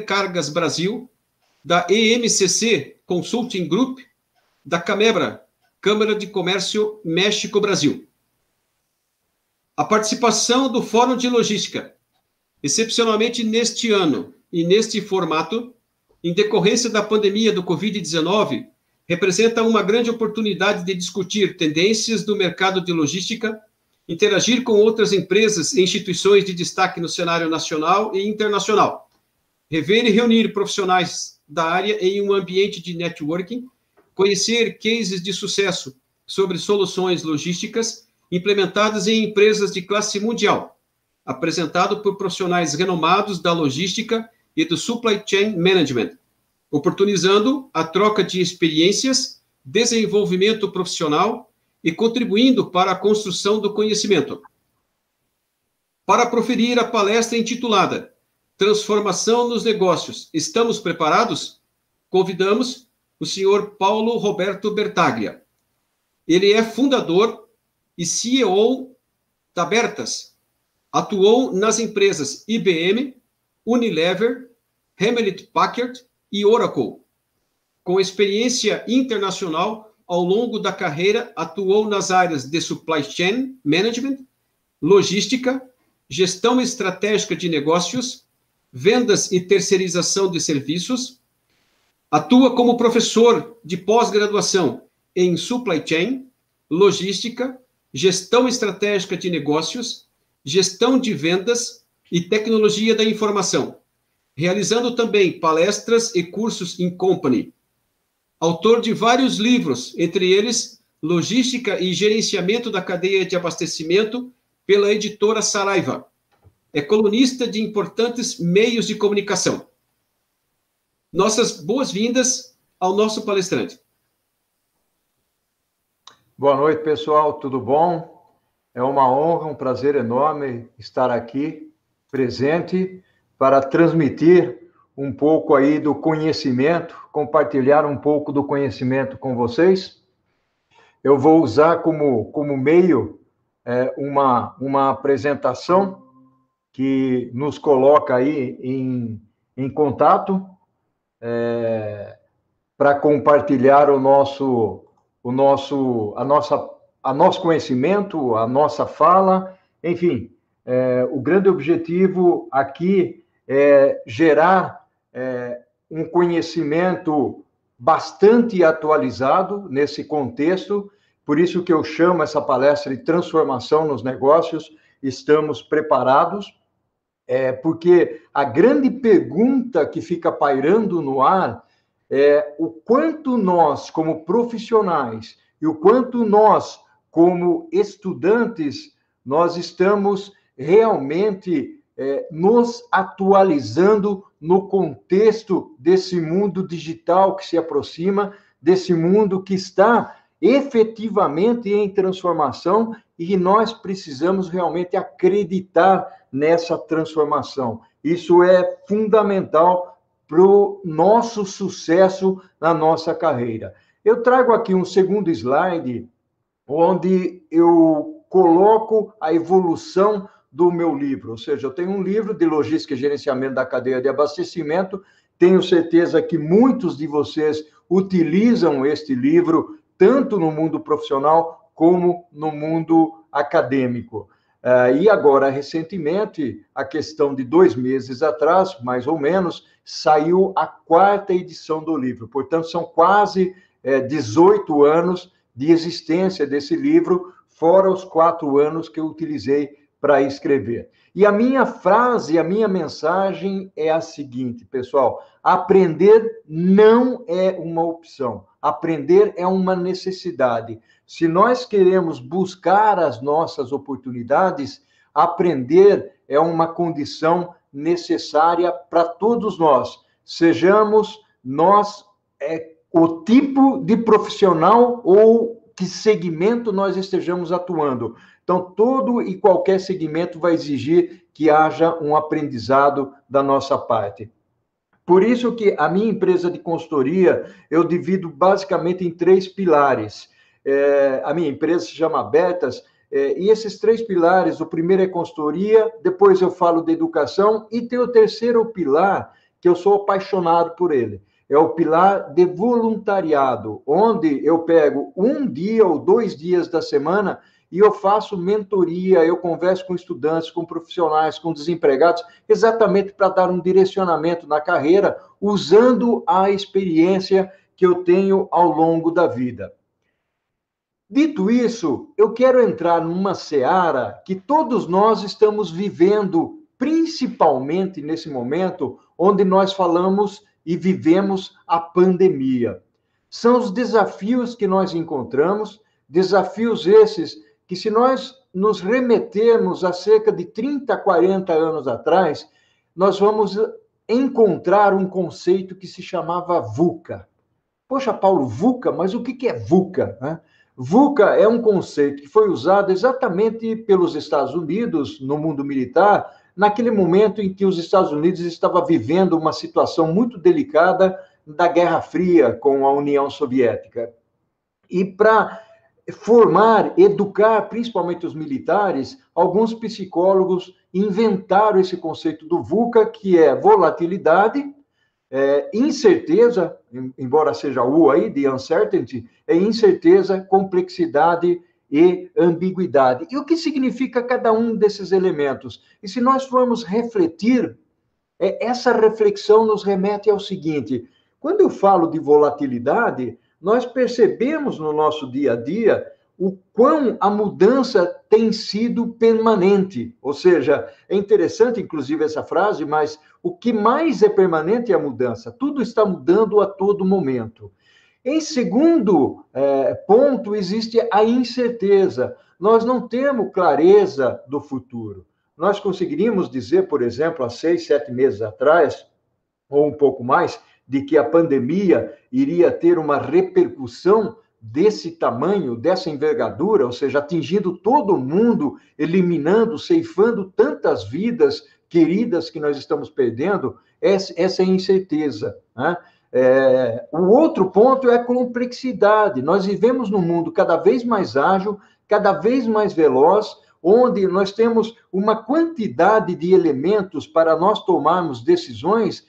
Cargas Brasil, da EMCC Consulting Group, da Camebra, Câmara de Comércio México-Brasil. A participação do Fórum de Logística, excepcionalmente neste ano e neste formato, em decorrência da pandemia do Covid-19, representa uma grande oportunidade de discutir tendências do mercado de logística, interagir com outras empresas e instituições de destaque no cenário nacional e internacional, rever e reunir profissionais da área em um ambiente de networking, conhecer cases de sucesso sobre soluções logísticas implementadas em empresas de classe mundial, apresentado por profissionais renomados da logística e do supply chain management, oportunizando a troca de experiências, desenvolvimento profissional e contribuindo para a construção do conhecimento. Para proferir a palestra intitulada Transformação nos Negócios, estamos preparados? Convidamos o senhor Paulo Roberto Bertaglia. Ele é fundador e CEO da Bertas. Atuou nas empresas IBM, Unilever, Hewlett Packard e Oracle. Com experiência internacional, ao longo da carreira, atuou nas áreas de Supply Chain Management, Logística, Gestão Estratégica de Negócios, Vendas e Terceirização de Serviços. Atua como professor de pós-graduação em Supply Chain, Logística, Gestão Estratégica de Negócios, Gestão de Vendas e Tecnologia da Informação, realizando também palestras e cursos em company. Autor de vários livros, entre eles Logística e Gerenciamento da Cadeia de Abastecimento, pela editora Saraiva. É colunista de importantes meios de comunicação. Nossas boas-vindas ao nosso palestrante. Boa noite, pessoal, tudo bom? É uma honra, um prazer enorme estar aqui, presente, para transmitir um pouco aí do conhecimento, compartilhar um pouco do conhecimento com vocês. Eu vou usar como meio uma apresentação que nos coloca aí em contato para compartilhar o nosso conhecimento, a nossa fala, enfim, o grande objetivo aqui é gerar um conhecimento bastante atualizado nesse contexto, por isso que eu chamo essa palestra de transformação nos negócios. Estamos preparados, porque a grande pergunta que fica pairando no ar é o quanto nós, como profissionais, e o quanto nós, como estudantes, nós estamos realmente nos atualizando no contexto desse mundo digital que se aproxima, desse mundo que está efetivamente em transformação e que nós precisamos realmente acreditar nessa transformação. Isso é fundamental para o nosso sucesso na nossa carreira. Eu trago aqui um segundo slide, onde eu coloco a evolução do meu livro. Ou seja, eu tenho um livro de logística e gerenciamento da cadeia de abastecimento. Tenho certeza que muitos de vocês utilizam este livro, tanto no mundo profissional como no mundo acadêmico. E agora, recentemente, a questão de 2 meses atrás, mais ou menos, saiu a 4ª edição do livro. Portanto, são quase 18 anos de existência desse livro, fora os 4 anos que eu utilizei para escrever. E a minha frase, a minha mensagem é a seguinte, pessoal: aprender não é uma opção, aprender é uma necessidade. Se nós queremos buscar as nossas oportunidades, aprender é uma condição necessária para todos nós. Sejamos nós o tipo de profissional ou que segmento nós estejamos atuando. Então, todo e qualquer segmento vai exigir que haja um aprendizado da nossa parte. Por isso que a minha empresa de consultoria, eu divido basicamente em 3 pilares. A minha empresa se chama Bertas, e esses 3 pilares, o primeiro é consultoria, depois eu falo de educação, e tem o terceiro pilar, que eu sou apaixonado por ele. É o pilar de voluntariado, onde eu pego um dia ou 2 dias da semana e eu faço mentoria, eu converso com estudantes, com profissionais, com desempregados, exatamente para dar um direcionamento na carreira, usando a experiência que eu tenho ao longo da vida. Dito isso, eu quero entrar numa seara que todos nós estamos vivendo, principalmente nesse momento onde nós falamos e vivemos a pandemia. São os desafios que nós encontramos, desafios esses que, se nós nos remetermos a cerca de 30, 40 anos atrás, nós vamos encontrar um conceito que se chamava VUCA. Poxa, Paulo, VUCA, mas o que é VUCA, né? VUCA é um conceito que foi usado exatamente pelos Estados Unidos no mundo militar, naquele momento em que os Estados Unidos estavam vivendo uma situação muito delicada da Guerra Fria com a União Soviética. E para formar, educar, principalmente os militares, alguns psicólogos inventaram esse conceito do VUCA, que é volatilidade, incerteza, embora seja o aí de uncertainty, é incerteza, complexidade e ambiguidade. E o que significa cada um desses elementos? E se nós formos refletir, essa reflexão nos remete ao seguinte: quando eu falo de volatilidade, nós percebemos no nosso dia a dia o quão a mudança tem sido permanente. Ou seja, é interessante, inclusive, essa frase, mas o que mais é permanente é a mudança. Tudo está mudando a todo momento. Em segundo ponto, existe a incerteza. Nós não temos clareza do futuro. Nós conseguiríamos dizer, por exemplo, há 6, 7 meses atrás, ou um pouco mais, de que a pandemia iria ter uma repercussão desse tamanho, dessa envergadura, ou seja, atingindo todo mundo, eliminando, ceifando tantas vidas queridas que nós estamos perdendo, essa é a incerteza, né? O outro ponto é a complexidade. Nós vivemos num mundo cada vez mais ágil, cada vez mais veloz, onde nós temos uma quantidade de elementos para nós tomarmos decisões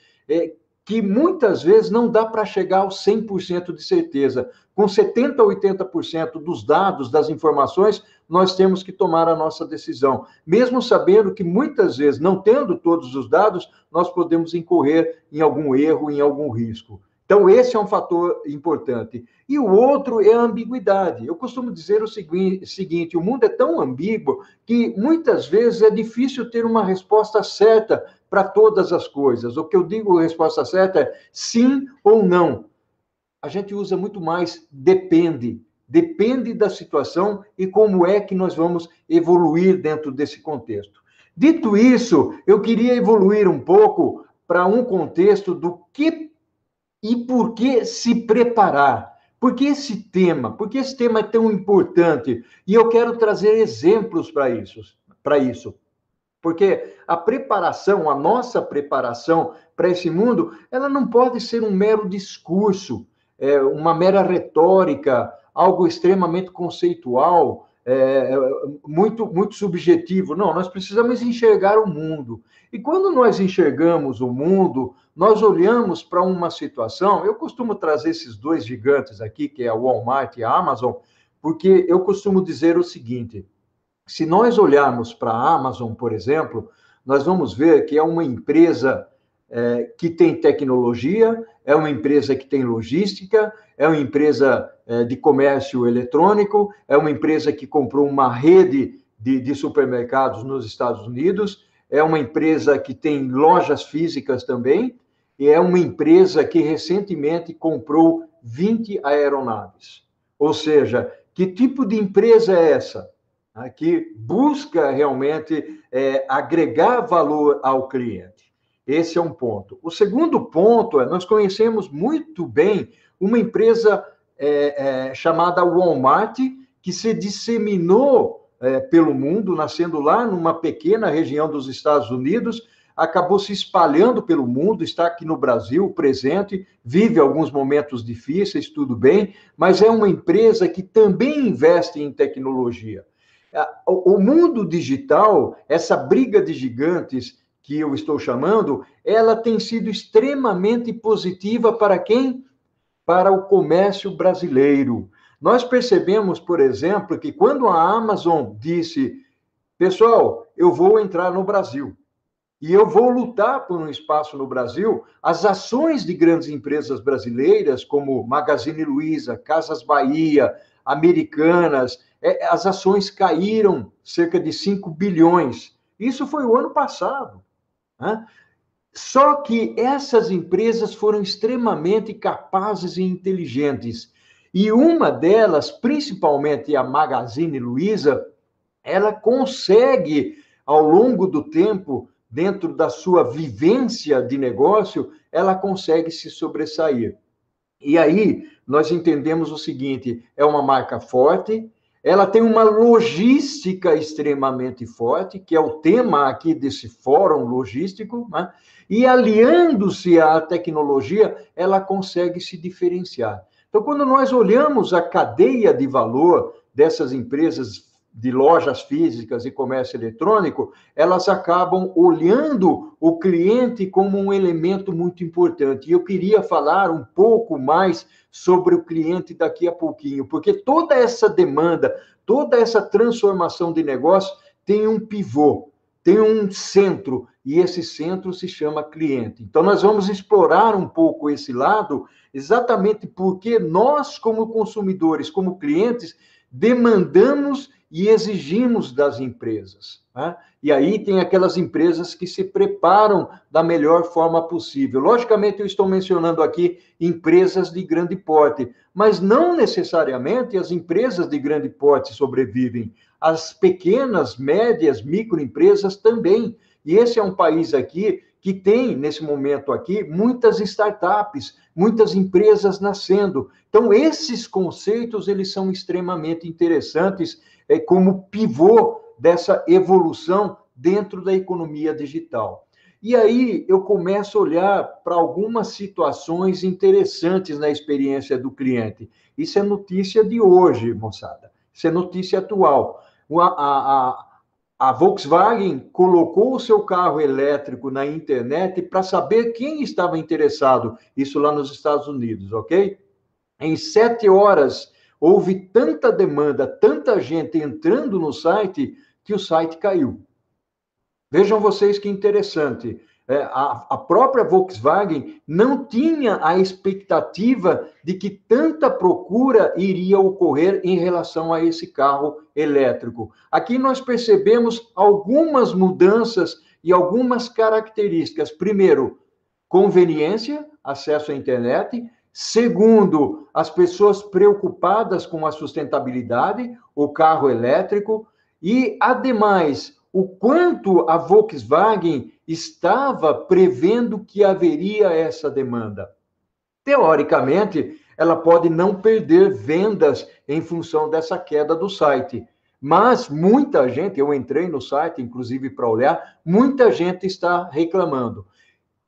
que muitas vezes não dá para chegar aos 100% de certeza. Com 70% a 80% dos dados, das informações, nós temos que tomar a nossa decisão. Mesmo sabendo que muitas vezes, não tendo todos os dados, nós podemos incorrer em algum erro, em algum risco. Então, esse é um fator importante. E o outro é a ambiguidade. Eu costumo dizer o seguinte: o mundo é tão ambíguo que muitas vezes é difícil ter uma resposta certa para todas as coisas. O que eu digo, a resposta certa é sim ou não. A gente usa muito mais depende. Depende da situação e como é que nós vamos evoluir dentro desse contexto. Dito isso, eu queria evoluir um pouco para um contexto do que e por que se preparar. Por que esse tema? Por que esse tema é tão importante? E eu quero trazer exemplos para isso. Porque a preparação, a nossa preparação para esse mundo, ela não pode ser um mero discurso, uma mera retórica, algo extremamente conceitual, muito, muito subjetivo. Não, nós precisamos enxergar o mundo. E quando nós enxergamos o mundo, nós olhamos para uma situação. Eu costumo trazer esses dois gigantes aqui, que é a Walmart e a Amazon, porque eu costumo dizer o seguinte: se nós olharmos para a Amazon, por exemplo, nós vamos ver que é uma empresa que tem tecnologia, é uma empresa que tem logística, é uma empresa de comércio eletrônico, é uma empresa que comprou uma rede de supermercados nos Estados Unidos, é uma empresa que tem lojas físicas também, e é uma empresa que recentemente comprou 20 aeronaves. Ou seja, que tipo de empresa é essa? Que busca realmente agregar valor ao cliente. Esse é um ponto. O segundo ponto é, nós conhecemos muito bem uma empresa chamada Walmart, que se disseminou pelo mundo, nascendo lá numa pequena região dos Estados Unidos, acabou se espalhando pelo mundo, está aqui no Brasil, presente, vive alguns momentos difíceis, tudo bem, mas é uma empresa que também investe em tecnologia. O mundo digital, essa briga de gigantes que eu estou chamando, ela tem sido extremamente positiva para quem? Para o comércio brasileiro. Nós percebemos, por exemplo, que quando a Amazon disse, pessoal, eu vou entrar no Brasil e eu vou lutar por um espaço no Brasil, as ações de grandes empresas brasileiras, como Magazine Luiza, Casas Bahia, Americanas, as ações caíram cerca de 5 bilhões. Isso foi o ano passado. Né? Só que essas empresas foram extremamente capazes e inteligentes. E uma delas, principalmente a Magazine Luiza, ela consegue, ao longo do tempo, dentro da sua vivência de negócio, ela consegue se sobressair. E aí, nós entendemos o seguinte: é uma marca forte, ela tem uma logística extremamente forte, que é o tema aqui desse fórum logístico, né? E aliando-se à tecnologia, ela consegue se diferenciar. Então, quando nós olhamos a cadeia de valor dessas empresas de lojas físicas e comércio eletrônico, elas acabam olhando o cliente como um elemento muito importante. E eu queria falar um pouco mais sobre o cliente daqui a pouquinho, porque toda essa demanda, toda essa transformação de negócio tem um pivô, tem um centro, e esse centro se chama cliente. Então, nós vamos explorar um pouco esse lado, exatamente porque nós, como consumidores, como clientes, demandamos e exigimos das empresas. Né? E aí tem aquelas empresas que se preparam da melhor forma possível. Logicamente, eu estou mencionando aqui empresas de grande porte, mas não necessariamente as empresas de grande porte sobrevivem. As pequenas, médias, microempresas também. E esse é um país aqui que tem, nesse momento aqui, muitas startups, muitas empresas nascendo. Então, esses conceitos, eles são extremamente interessantes como pivô dessa evolução dentro da economia digital. E aí eu começo a olhar para algumas situações interessantes na experiência do cliente. Isso é notícia de hoje, moçada. Isso é notícia atual. A Volkswagen colocou o seu carro elétrico na internet para saber quem estava interessado. Isso lá nos Estados Unidos, ok? Em 7 horas, houve tanta demanda, tanta gente entrando no site, que o site caiu. Vejam vocês que interessante. A própria Volkswagen não tinha a expectativa de que tanta procura iria ocorrer em relação a esse carro elétrico. Aqui nós percebemos algumas mudanças e algumas características. Primeiro, conveniência, acesso à internet. Segundo, as pessoas preocupadas com a sustentabilidade, o carro elétrico. E, ademais, o quanto a Volkswagen estava prevendo que haveria essa demanda. Teoricamente, ela pode não perder vendas em função dessa queda do site. Mas muita gente, eu entrei no site, inclusive para olhar, muita gente está reclamando.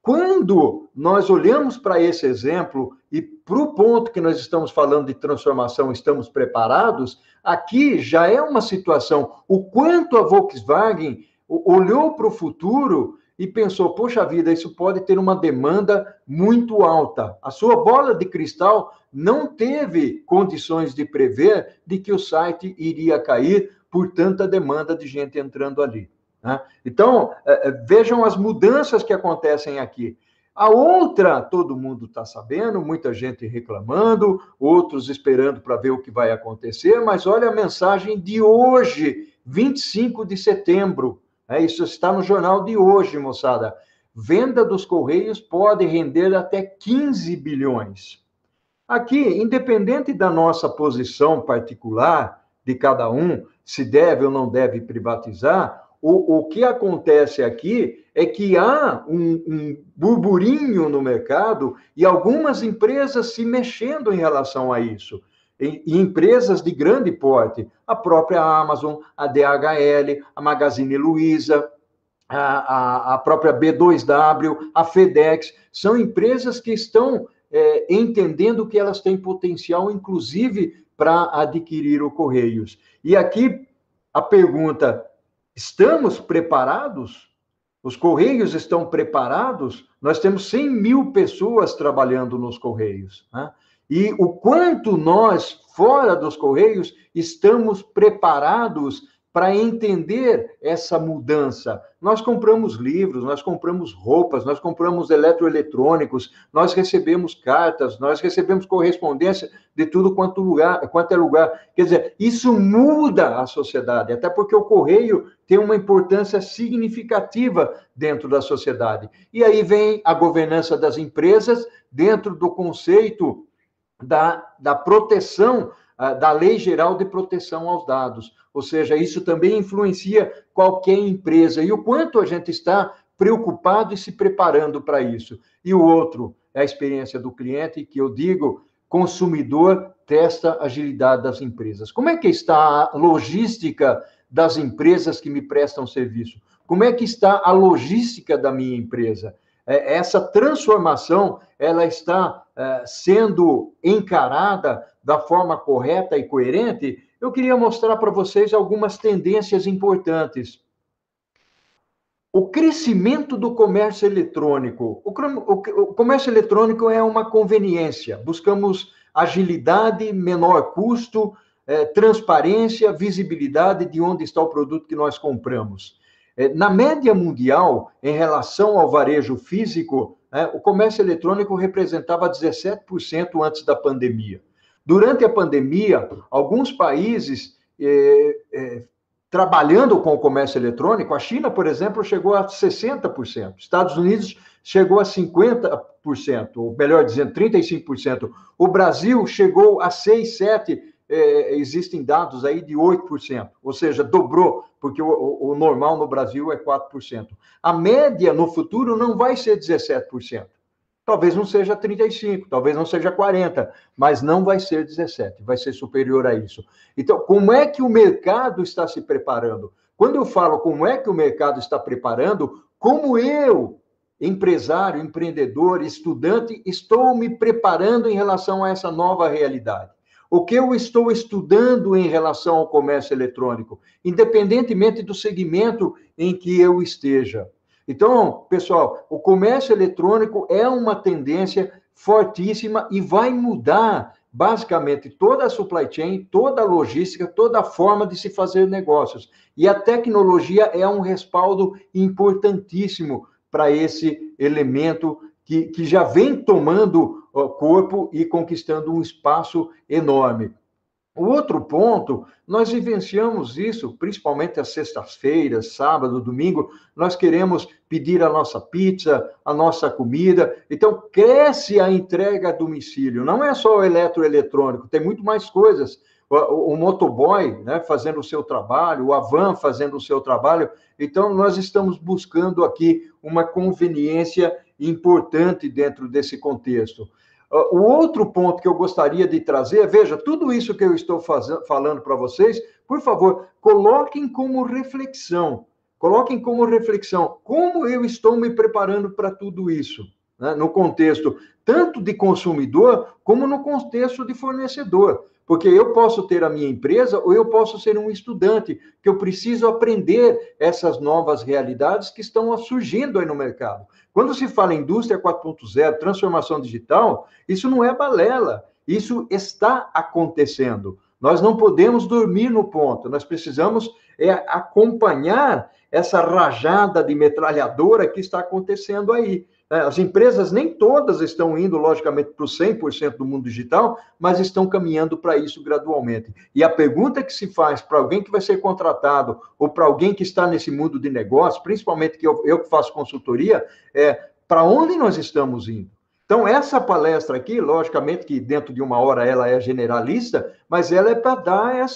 Quando nós olhamos para esse exemplo e para o ponto que nós estamos falando de transformação, estamos preparados, aqui já é uma situação, o quanto a Volkswagen olhou para o futuro e pensou, poxa vida, isso pode ter uma demanda muito alta. A sua bola de cristal não teve condições de prever de que o site iria cair por tanta demanda de gente entrando ali. Então, vejam as mudanças que acontecem aqui. A outra, todo mundo está sabendo, muita gente reclamando, outros esperando para ver o que vai acontecer, mas olha a mensagem de hoje, 25 de setembro. Isso está no jornal de hoje, moçada. Venda dos Correios pode render até 15 bilhões. Aqui, independente da nossa posição particular, de cada um, se deve ou não deve privatizar, o que acontece aqui é que há um burburinho no mercado e algumas empresas se mexendo em relação a isso. E empresas de grande porte, a própria Amazon, a DHL, a Magazine Luiza, a própria B2W, a FedEx, são empresas que estão entendendo que elas têm potencial, inclusive, para adquirir o Correios. E aqui a pergunta: estamos preparados? Os Correios estão preparados, nós temos 100 mil pessoas trabalhando nos Correios, né? E o quanto nós, fora dos Correios, estamos preparados para entender essa mudança. Nós compramos livros, nós compramos roupas, nós compramos eletroeletrônicos, nós recebemos cartas, nós recebemos correspondência de tudo quanto é lugar. Quer dizer, isso muda a sociedade, até porque o correio tem uma importância significativa dentro da sociedade. E aí vem a governança das empresas dentro do conceito da proteção, da Lei Geral de Proteção aos Dados. Ou seja, isso também influencia qualquer empresa. E o quanto a gente está preocupado e se preparando para isso. E o outro é a experiência do cliente, que eu digo, consumidor testa a agilidade das empresas. Como é que está a logística das empresas que me prestam serviço? Como é que está a logística da minha empresa? Essa transformação, ela está sendo encarada da forma correta e coerente? Eu queria mostrar para vocês algumas tendências importantes. O crescimento do comércio eletrônico. O comércio eletrônico é uma conveniência. Buscamos agilidade, menor custo, transparência, visibilidade de onde está o produto que nós compramos. Na média mundial, em relação ao varejo físico, o comércio eletrônico representava 17% antes da pandemia. Durante a pandemia, alguns países trabalhando com o comércio eletrônico, a China, por exemplo, chegou a 60%, Estados Unidos chegou a 50%, ou melhor dizendo, 35%. O Brasil chegou a 6, 7%, existem dados aí de 8%, ou seja, dobrou, porque o normal no Brasil é 4%. A média no futuro não vai ser 17%. Talvez não seja 35%, talvez não seja 40%, mas não vai ser 17%, vai ser superior a isso. Então, como é que o mercado está se preparando? Quando eu falo como é que o mercado está preparando, como eu, empresário, empreendedor, estudante, estou me preparando em relação a essa nova realidade? O que eu estou estudando em relação ao comércio eletrônico, independentemente do segmento em que eu esteja. Então, pessoal, o comércio eletrônico é uma tendência fortíssima e vai mudar, basicamente, toda a supply chain, toda a logística, toda a forma de se fazer negócios. E a tecnologia é um respaldo importantíssimo para esse elemento que já vem tomando corpo e conquistando um espaço enorme. O outro ponto, nós vivenciamos isso, principalmente às sextas-feiras, sábado, domingo, nós queremos pedir a nossa pizza, a nossa comida, então cresce a entrega a domicílio, não é só o eletroeletrônico, tem muito mais coisas, o motoboy, né, fazendo o seu trabalho, o Avan fazendo o seu trabalho, então nós estamos buscando aqui uma conveniência importante dentro desse contexto. O outro ponto que eu gostaria de trazer, veja, tudo isso que eu estou falando para vocês, por favor, coloquem como reflexão, como eu estou me preparando para tudo isso, né, no contexto tanto de consumidor, como no contexto de fornecedor, porque eu posso ter a minha empresa ou eu posso ser um estudante, que eu preciso aprender essas novas realidades que estão surgindo aí no mercado. Quando se fala em indústria 4.0, transformação digital, isso não é balela, isso está acontecendo. Nós não podemos dormir no ponto, nós precisamos acompanhar essa rajada de metralhadora que está acontecendo aí. As empresas nem todas estão indo, logicamente, para o 100% do mundo digital, mas estão caminhando para isso gradualmente. E a pergunta que se faz para alguém que vai ser contratado ou para alguém que está nesse mundo de negócio, principalmente que eu que faço consultoria, é para onde nós estamos indo? Então, essa palestra aqui, logicamente que dentro de uma hora ela é generalista, mas ela é para dar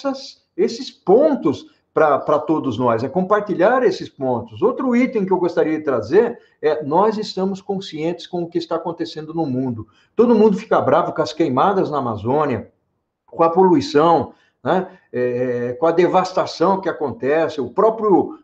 esses pontos para todos nós, é compartilhar esses pontos. Outro item que eu gostaria de trazer é nós estamos conscientes com o que está acontecendo no mundo. Todo mundo fica bravo com as queimadas na Amazônia, com a poluição, né? Com a devastação que acontece, o próprio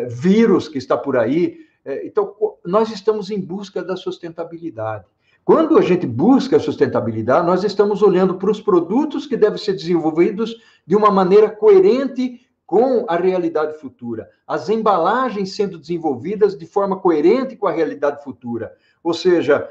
vírus que está por aí. Então, nós estamos em busca da sustentabilidade. Quando a gente busca a sustentabilidade, nós estamos olhando para os produtos que devem ser desenvolvidos de uma maneira coerente com a realidade futura, as embalagens sendo desenvolvidas de forma coerente com a realidade futura. Ou seja,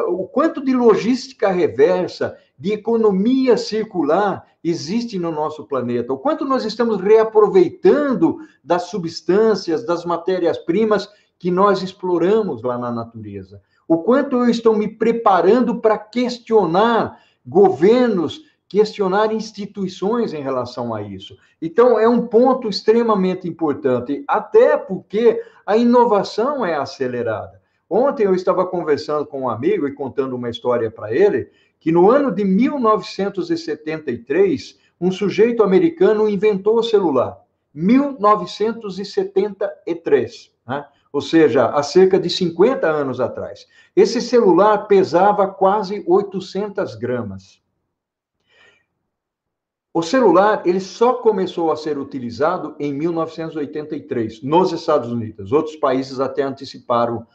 o quanto de logística reversa, de economia circular existe no nosso planeta, o quanto nós estamos reaproveitando das substâncias, das matérias-primas que nós exploramos lá na natureza, o quanto eu estou me preparando para questionar governos, questionar instituições em relação a isso. Então, é um ponto extremamente importante, até porque a inovação é acelerada. Ontem eu estava conversando com um amigo e contando uma história para ele, que no ano de 1973, um sujeito americano inventou o celular. 1973, né? Ou seja, há cerca de 50 anos atrás. Esse celular pesava quase 800 gramas. O celular, ele só começou a ser utilizado em 1983, nos Estados Unidos. Outros países até anteciparam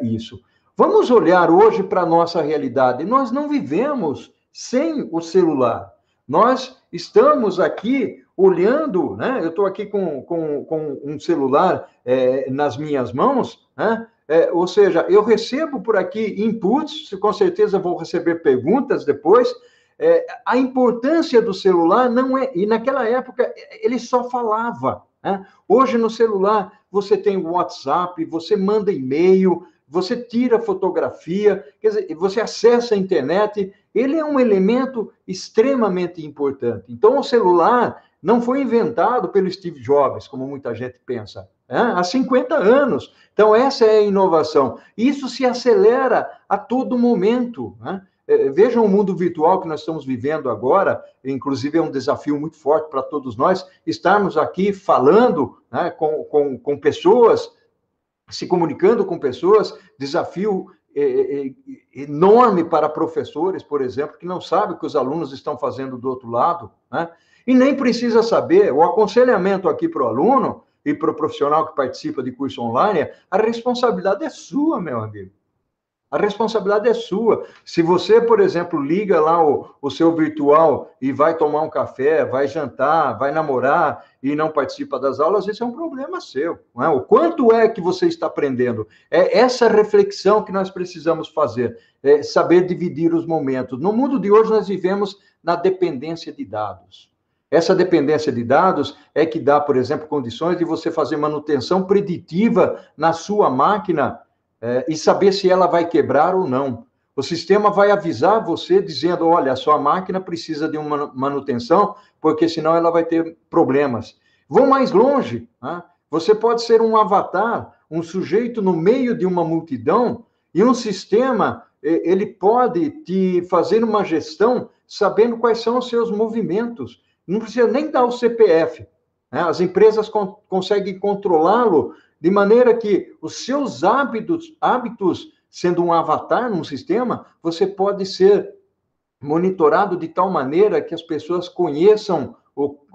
isso. Vamos olhar hoje para a nossa realidade. Nós não vivemos sem o celular. Nós estamos aqui olhando, né? Eu estou aqui com um celular nas minhas mãos, né? Ou seja, eu recebo por aqui inputs, com certeza vou receber perguntas depois. A importância do celular não é... E naquela época, ele só falava, né? Hoje, no celular, você tem o WhatsApp, você manda e-mail, você tira fotografia, quer dizer, você acessa a internet. Ele é um elemento extremamente importante. Então, o celular não foi inventado pelo Steve Jobs, como muita gente pensa, né? Há 50 anos. Então, essa é a inovação. Isso se acelera a todo momento, né? Vejam o mundo virtual que nós estamos vivendo agora, inclusive é um desafio muito forte para todos nós, estarmos aqui falando, né, com pessoas, se comunicando com pessoas, desafio enorme para professores, por exemplo, que não sabem o que os alunos estão fazendo do outro lado, né? E nem precisa saber. O aconselhamento aqui para o aluno e para o profissional que participa de curso online, a responsabilidade é sua, meu amigo. A responsabilidade é sua. Se você, por exemplo, liga lá o seu virtual e vai tomar um café, vai jantar, vai namorar e não participa das aulas, isso é um problema seu, não é? O quanto é que você está aprendendo? É essa reflexão que nós precisamos fazer, saber dividir os momentos. No mundo de hoje, nós vivemos na dependência de dados. Essa dependência de dados é que dá, por exemplo, condições de você fazer manutenção preditiva na sua máquina, e saber se ela vai quebrar ou não. O sistema vai avisar você dizendo, olha, a sua máquina precisa de uma manutenção, porque senão ela vai ter problemas. Vou mais longe, né? Você pode ser um avatar, um sujeito no meio de uma multidão, e um sistema, ele pode te fazer uma gestão sabendo quais são os seus movimentos. Não precisa nem dar o CPF, né? As empresas conseguem controlá-lo de maneira que os seus hábitos, sendo um avatar num sistema, você pode ser monitorado de tal maneira que as pessoas conheçam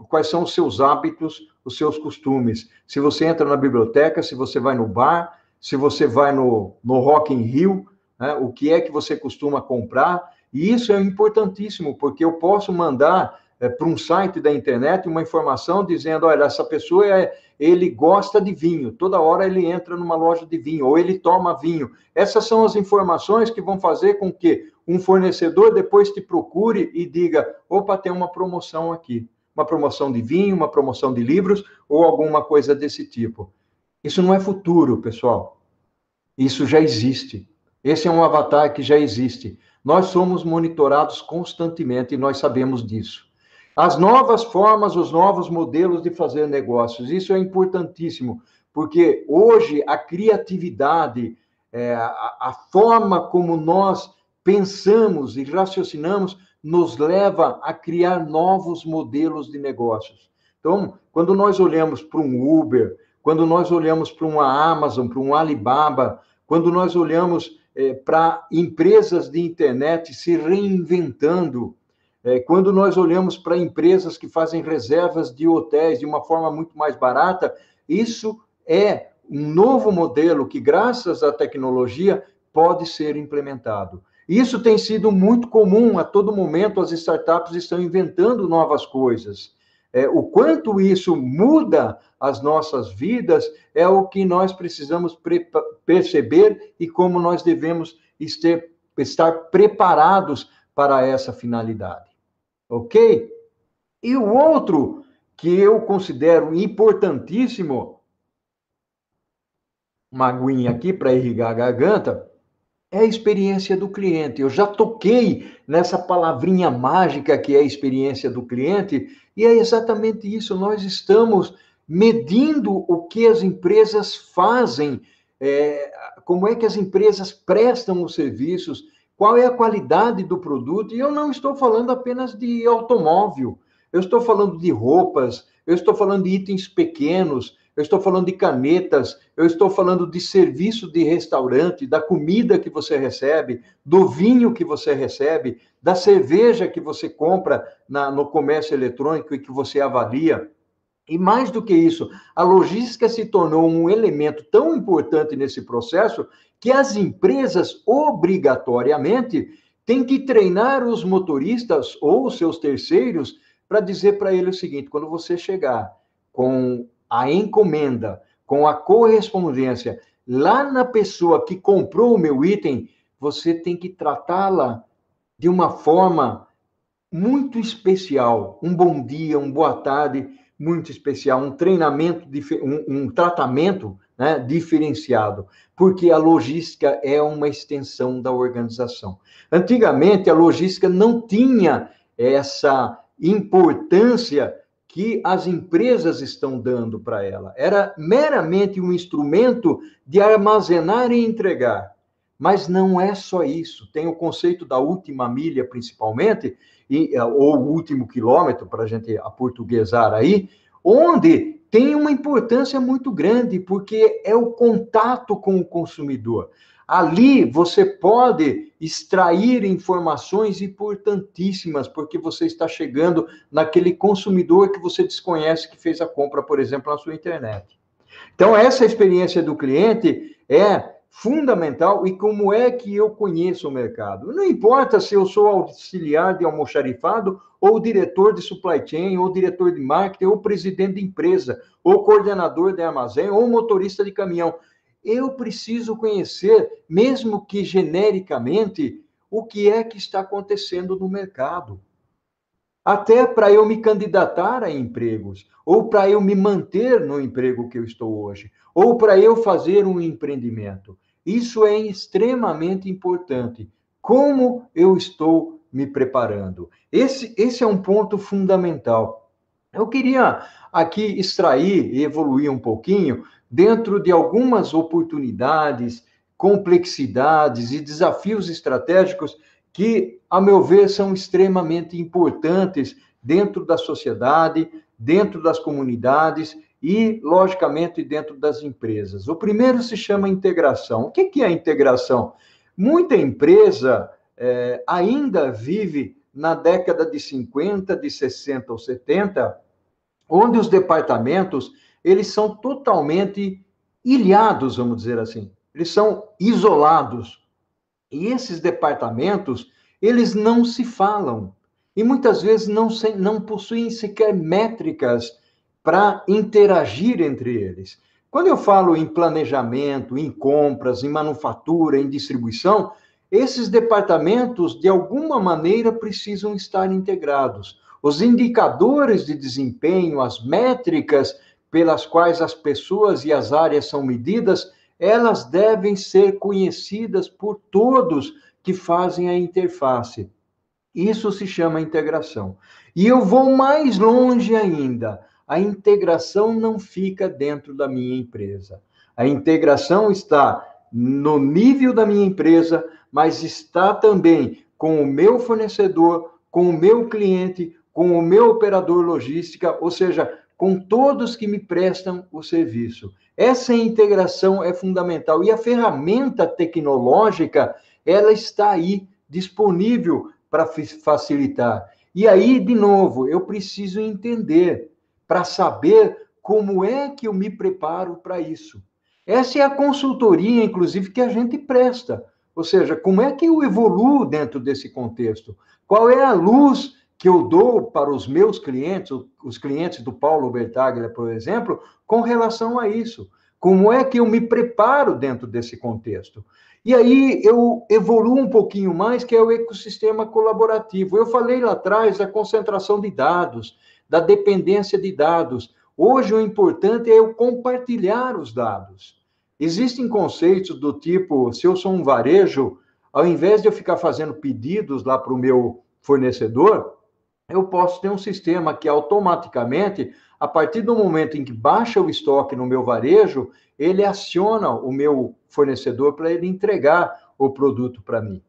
quais são os seus hábitos, os seus costumes. Se você entra na biblioteca, se você vai no bar, se você vai no Rock in Rio, né, o que é que você costuma comprar. E isso é importantíssimo, porque eu posso mandar para um site da internet uma informação dizendo, olha, essa pessoa, ele gosta de vinho, toda hora ele entra numa loja de vinho, ou ele toma vinho. Essas são as informações que vão fazer com que um fornecedor depois te procure e diga, opa, tem uma promoção aqui, uma promoção de vinho, uma promoção de livros, ou alguma coisa desse tipo. Isso não é futuro, pessoal. Isso já existe. Esse é um avatar que já existe. Nós somos monitorados constantemente e nós sabemos disso. As novas formas, os novos modelos de fazer negócios, isso é importantíssimo, porque hoje a criatividade, a forma como nós pensamos e raciocinamos, nos leva a criar novos modelos de negócios. Então, quando nós olhamos para um Uber, quando nós olhamos para uma Amazon, para um Alibaba, quando nós olhamos para empresas de internet se reinventando, quando nós olhamos para empresas que fazem reservas de hotéis de uma forma muito mais barata, isso é um novo modelo que, graças à tecnologia, pode ser implementado. Isso tem sido muito comum, a todo momento as startups estão inventando novas coisas. o quanto isso muda as nossas vidas, é o que nós precisamos perceber e como nós devemos estar preparados para essa finalidade. Ok? E o outro que eu considero importantíssimo, uma aguinha aqui para irrigar a garganta, é a experiência do cliente. Eu já toquei nessa palavrinha mágica que é a experiência do cliente, e é exatamente isso. Nós estamos medindo o que as empresas fazem, como é que as empresas prestam os serviços, qual é a qualidade do produto. E eu não estou falando apenas de automóvel, eu estou falando de roupas, eu estou falando de itens pequenos, eu estou falando de canetas, eu estou falando de serviço de restaurante, da comida que você recebe, do vinho que você recebe, da cerveja que você compra no comércio eletrônico e que você avalia. E mais do que isso, a logística se tornou um elemento tão importante nesse processo que as empresas, obrigatoriamente, têm que treinar os motoristas ou os seus terceiros para dizer para ele o seguinte: quando você chegar com a encomenda, com a correspondência, lá na pessoa que comprou o meu item, você tem que tratá-la de uma forma muito especial. Um bom dia, uma boa tarde muito especial, um treinamento, um tratamento, né, diferenciado, porque a logística é uma extensão da organização. Antigamente, a logística não tinha essa importância que as empresas estão dando para ela. Era meramente um instrumento de armazenar e entregar. Mas não é só isso. Tem o conceito da última milha, principalmente, ou o último quilômetro, para a gente aportuguesar aí, onde tem uma importância muito grande, porque é o contato com o consumidor. Ali você pode extrair informações importantíssimas, porque você está chegando naquele consumidor que você desconhece, que fez a compra, por exemplo, na sua internet. Então, essa experiência do cliente é fundamental. E como é que eu conheço o mercado? Não importa se eu sou auxiliar de almoxarifado, ou diretor de supply chain, ou diretor de marketing, ou presidente de empresa, ou coordenador de armazém, ou motorista de caminhão. Eu preciso conhecer, mesmo que genericamente, o que é que está acontecendo no mercado. Até para eu me candidatar a empregos, ou para eu me manter no emprego que eu estou hoje, ou para eu fazer um empreendimento. Isso é extremamente importante. Como eu estou me preparando? Esse é um ponto fundamental. Eu queria aqui extrair e evoluir um pouquinho dentro de algumas oportunidades, complexidades e desafios estratégicos que, a meu ver, são extremamente importantes dentro da sociedade, dentro das comunidades e, logicamente, dentro das empresas. O primeiro se chama integração. O que é a integração? Muita empresa ainda vive na década de 50, de 60 ou 70, onde os departamentos eles são totalmente ilhados, vamos dizer assim. Eles são isolados. E esses departamentos, eles não se falam. E muitas vezes não possuem sequer métricas para interagir entre eles. Quando eu falo em planejamento, em compras, em manufatura, em distribuição, esses departamentos, de alguma maneira, precisam estar integrados. Os indicadores de desempenho, as métricas pelas quais as pessoas e as áreas são medidas, elas devem ser conhecidas por todos que fazem a interface. Isso se chama integração. E eu vou mais longe ainda. A integração não fica dentro da minha empresa. A integração está no nível da minha empresa, mas está também com o meu fornecedor, com o meu cliente, com o meu operador logística, ou seja, com todos que me prestam o serviço. Essa integração é fundamental. E a ferramenta tecnológica, ela está aí, disponível para facilitar. E aí, de novo, eu preciso entender, para saber como é que eu me preparo para isso. Essa é a consultoria, inclusive, que a gente presta. Ou seja, como é que eu evoluo dentro desse contexto? Qual é a luz que eu dou para os meus clientes, os clientes do Paulo Bertaglia, por exemplo, com relação a isso. Como é que eu me preparo dentro desse contexto? E aí eu evoluo um pouquinho mais, que é o ecossistema colaborativo. Eu falei lá atrás da concentração de dados, da dependência de dados. Hoje o importante é eu compartilhar os dados. Existem conceitos do tipo, se eu sou um varejo, ao invés de eu ficar fazendo pedidos lá para o meu fornecedor, eu posso ter um sistema que automaticamente, a partir do momento em que baixa o estoque no meu varejo, ele aciona o meu fornecedor para ele entregar o produto para mim.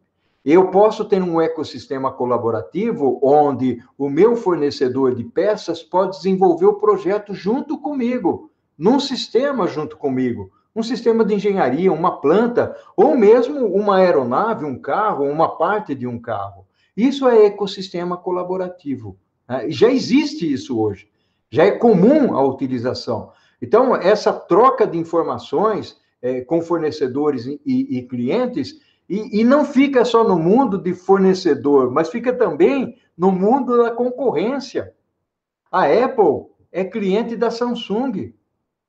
Eu posso ter um ecossistema colaborativo onde o meu fornecedor de peças pode desenvolver o projeto junto comigo, num sistema junto comigo, um sistema de engenharia, uma planta, ou mesmo uma aeronave, um carro, uma parte de um carro. Isso é ecossistema colaborativo. Né? Já existe isso hoje. Já é comum a utilização. Então, essa troca de informações com fornecedores e clientes, e não fica só no mundo de fornecedor, mas fica também no mundo da concorrência. A Apple é cliente da Samsung.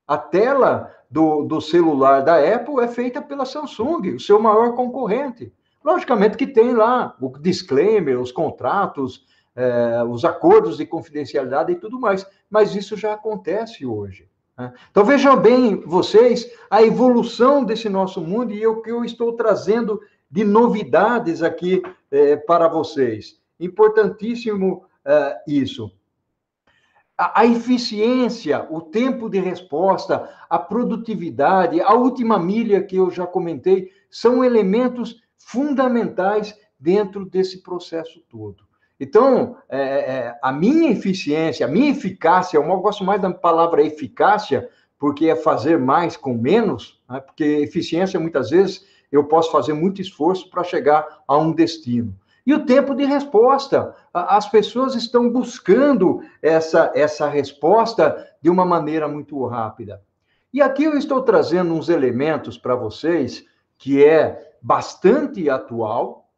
A tela do celular da Apple é feita pela Samsung, o seu maior concorrente. Logicamente que tem lá o disclaimer, os contratos, os acordos de confidencialidade e tudo mais, mas isso já acontece hoje. Né? Então vejam bem vocês a evolução desse nosso mundo e o que eu estou trazendo de novidades aqui para vocês. Importantíssimo isso. A eficiência, o tempo de resposta, a produtividade, a última milha que eu já comentei, são elementos fundamentais dentro desse processo todo. Então, a minha eficiência, a minha eficácia, eu gosto mais da palavra eficácia, porque é fazer mais com menos, né? Porque eficiência, muitas vezes, eu posso fazer muito esforço para chegar a um destino. E o tempo de resposta. As pessoas estão buscando essa resposta de uma maneira muito rápida. E aqui eu estou trazendo uns elementos para vocês que é bastante atual,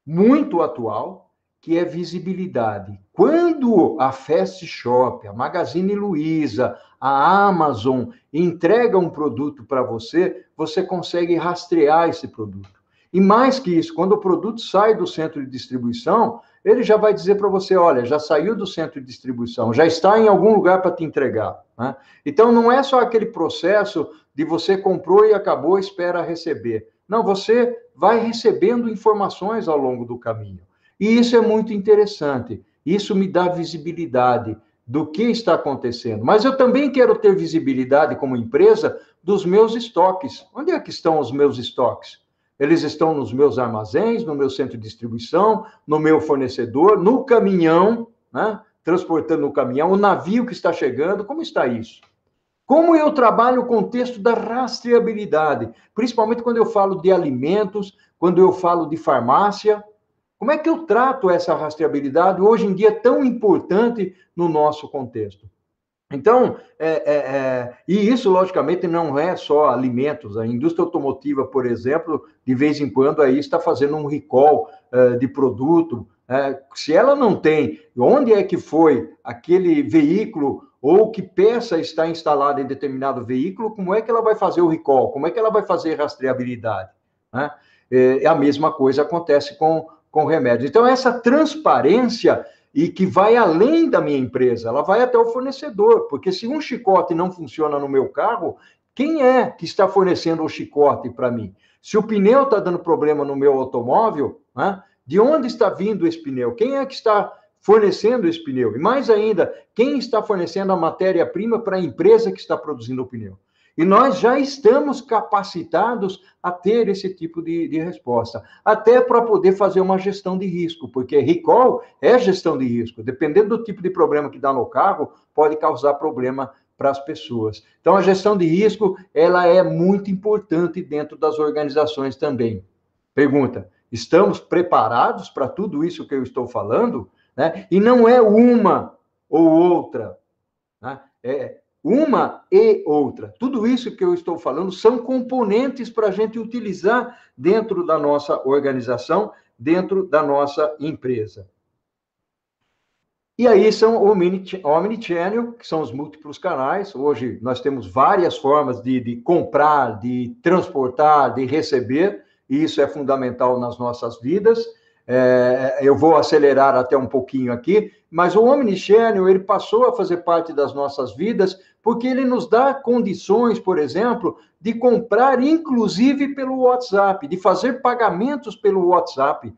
muito atual, que é visibilidade. Quando a Fast Shop, a Magazine Luiza, a Amazon entrega um produto para você, você consegue rastrear esse produto. E mais que isso, quando o produto sai do centro de distribuição, ele já vai dizer para você, olha, já saiu do centro de distribuição, já está em algum lugar para te entregar. Né? Então, não é só aquele processo de você comprou e acabou, espera receber. Não, você vai recebendo informações ao longo do caminho. E isso é muito interessante. Isso me dá visibilidade do que está acontecendo. Mas eu também quero ter visibilidade como empresa dos meus estoques. Onde é que estão os meus estoques? Eles estão nos meus armazéns, no meu centro de distribuição, no meu fornecedor, no caminhão, né? Transportando no caminhão, o navio que está chegando, como está isso? Como eu trabalho o contexto da rastreabilidade, principalmente quando eu falo de alimentos, quando eu falo de farmácia, como é que eu trato essa rastreabilidade hoje em dia tão importante no nosso contexto? Então, e isso, logicamente, não é só alimentos. A indústria automotiva, por exemplo, de vez em quando aí está fazendo um recall de produto. Se ela não tem, onde é que foi aquele veículo ou que peça está instalada em determinado veículo, como é que ela vai fazer o recall? Como é que ela vai fazer rastreabilidade? Né? A mesma coisa acontece com remédios. Então, essa transparência e que vai além da minha empresa, ela vai até o fornecedor, porque se um chicote não funciona no meu carro, quem é que está fornecendo o chicote para mim? Se o pneu está dando problema no meu automóvel, né, de onde está vindo esse pneu? Quem é que está fornecendo esse pneu? E mais ainda, quem está fornecendo a matéria-prima para a empresa que está produzindo o pneu? E nós já estamos capacitados a ter esse tipo de resposta, até para poder fazer uma gestão de risco, porque recall é gestão de risco. Dependendo do tipo de problema que dá no carro, pode causar problema para as pessoas. Então, a gestão de risco, ela é muito importante dentro das organizações também. Pergunta, estamos preparados para tudo isso que eu estou falando? Né? E não é uma ou outra, né? Uma e outra. Tudo isso que eu estou falando são componentes para a gente utilizar dentro da nossa organização, dentro da nossa empresa. E aí são o omnichannel, que são os múltiplos canais. Hoje nós temos várias formas de comprar, de transportar, de receber, e isso é fundamental nas nossas vidas. Eu vou acelerar até um pouquinho aqui, mas o omnichannel, ele passou a fazer parte das nossas vidas, porque ele nos dá condições, por exemplo, de comprar, inclusive pelo WhatsApp, de fazer pagamentos pelo WhatsApp.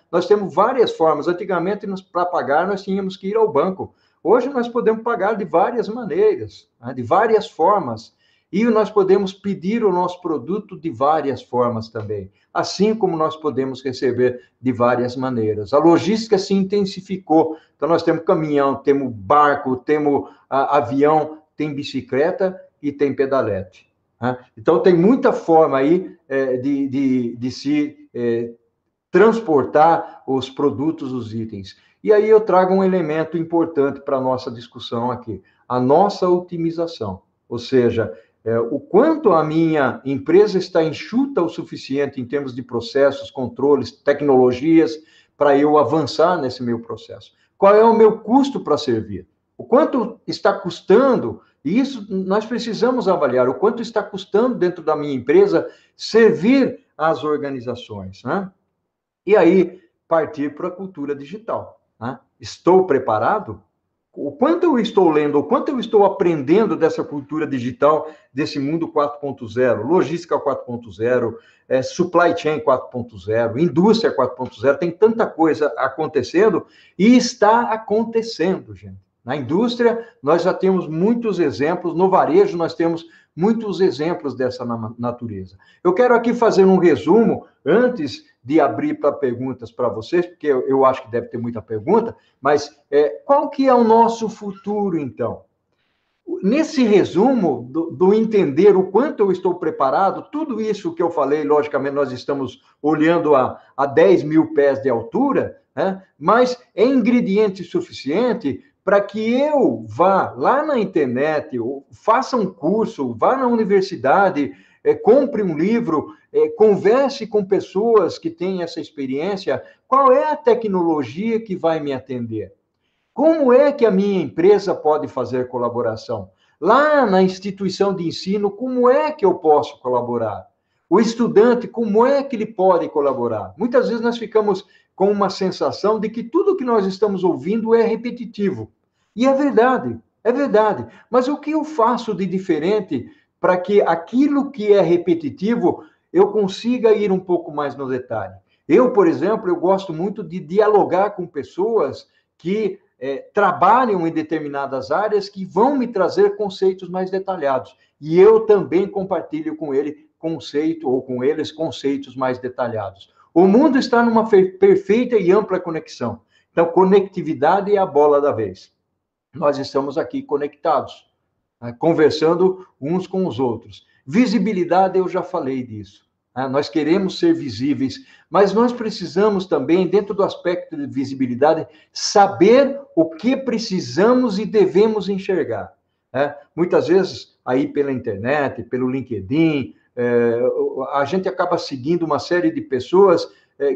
Nós temos várias formas. Antigamente, para pagar, nós tínhamos que ir ao banco. Hoje, nós podemos pagar de várias maneiras, de várias formas. E nós podemos pedir o nosso produto de várias formas também. Assim como nós podemos receber de várias maneiras. A logística se intensificou. Então, nós temos caminhão, temos barco, temos avião, tem bicicleta e tem pedalete. Então, tem muita forma aí de se transportar os produtos, os itens. E aí eu trago um elemento importante para a nossa discussão aqui, a nossa otimização, ou seja, o quanto a minha empresa está enxuta o suficiente em termos de processos, controles, tecnologias, para eu avançar nesse meu processo. Qual é o meu custo para servir? O quanto está custando, e isso nós precisamos avaliar, o quanto está custando dentro da minha empresa servir às organizações, né? E aí, partir para a cultura digital. Né? Estou preparado? O quanto eu estou lendo, o quanto eu estou aprendendo dessa cultura digital, desse mundo 4.0, logística 4.0, supply chain 4.0, indústria 4.0, tem tanta coisa acontecendo e está acontecendo, gente. Na indústria, nós já temos muitos exemplos, no varejo, nós temos muitos exemplos dessa natureza. Eu quero aqui fazer um resumo, antes de abrir para perguntas para vocês, porque eu acho que deve ter muita pergunta, mas qual que é o nosso futuro, então? Nesse resumo do entender o quanto eu estou preparado, tudo isso que eu falei, logicamente, nós estamos olhando a 10 mil pés de altura, né? Mas é ingrediente suficiente para que eu vá lá na internet, faça um curso, vá na universidade, compre um livro, converse com pessoas que têm essa experiência. Qual é a tecnologia que vai me atender? Como é que a minha empresa pode fazer colaboração? Lá na instituição de ensino, como é que eu posso colaborar? O estudante, como é que ele pode colaborar? Muitas vezes nós ficamos com uma sensação de que tudo que nós estamos ouvindo é repetitivo. E é verdade, é verdade. Mas o que eu faço de diferente para que aquilo que é repetitivo eu consiga ir um pouco mais no detalhe? Eu, por exemplo, eu gosto muito de dialogar com pessoas que trabalham em determinadas áreas que vão me trazer conceitos mais detalhados. E eu também compartilho com ele conceito, ou com eles, conceitos mais detalhados. O mundo está numa perfeita e ampla conexão. Então, conectividade é a bola da vez. Nós estamos aqui conectados, conversando uns com os outros. Visibilidade, eu já falei disso. Nós queremos ser visíveis, mas nós precisamos também, dentro do aspecto de visibilidade, saber o que precisamos e devemos enxergar. Muitas vezes, aí pela internet, pelo LinkedIn, a gente acaba seguindo uma série de pessoas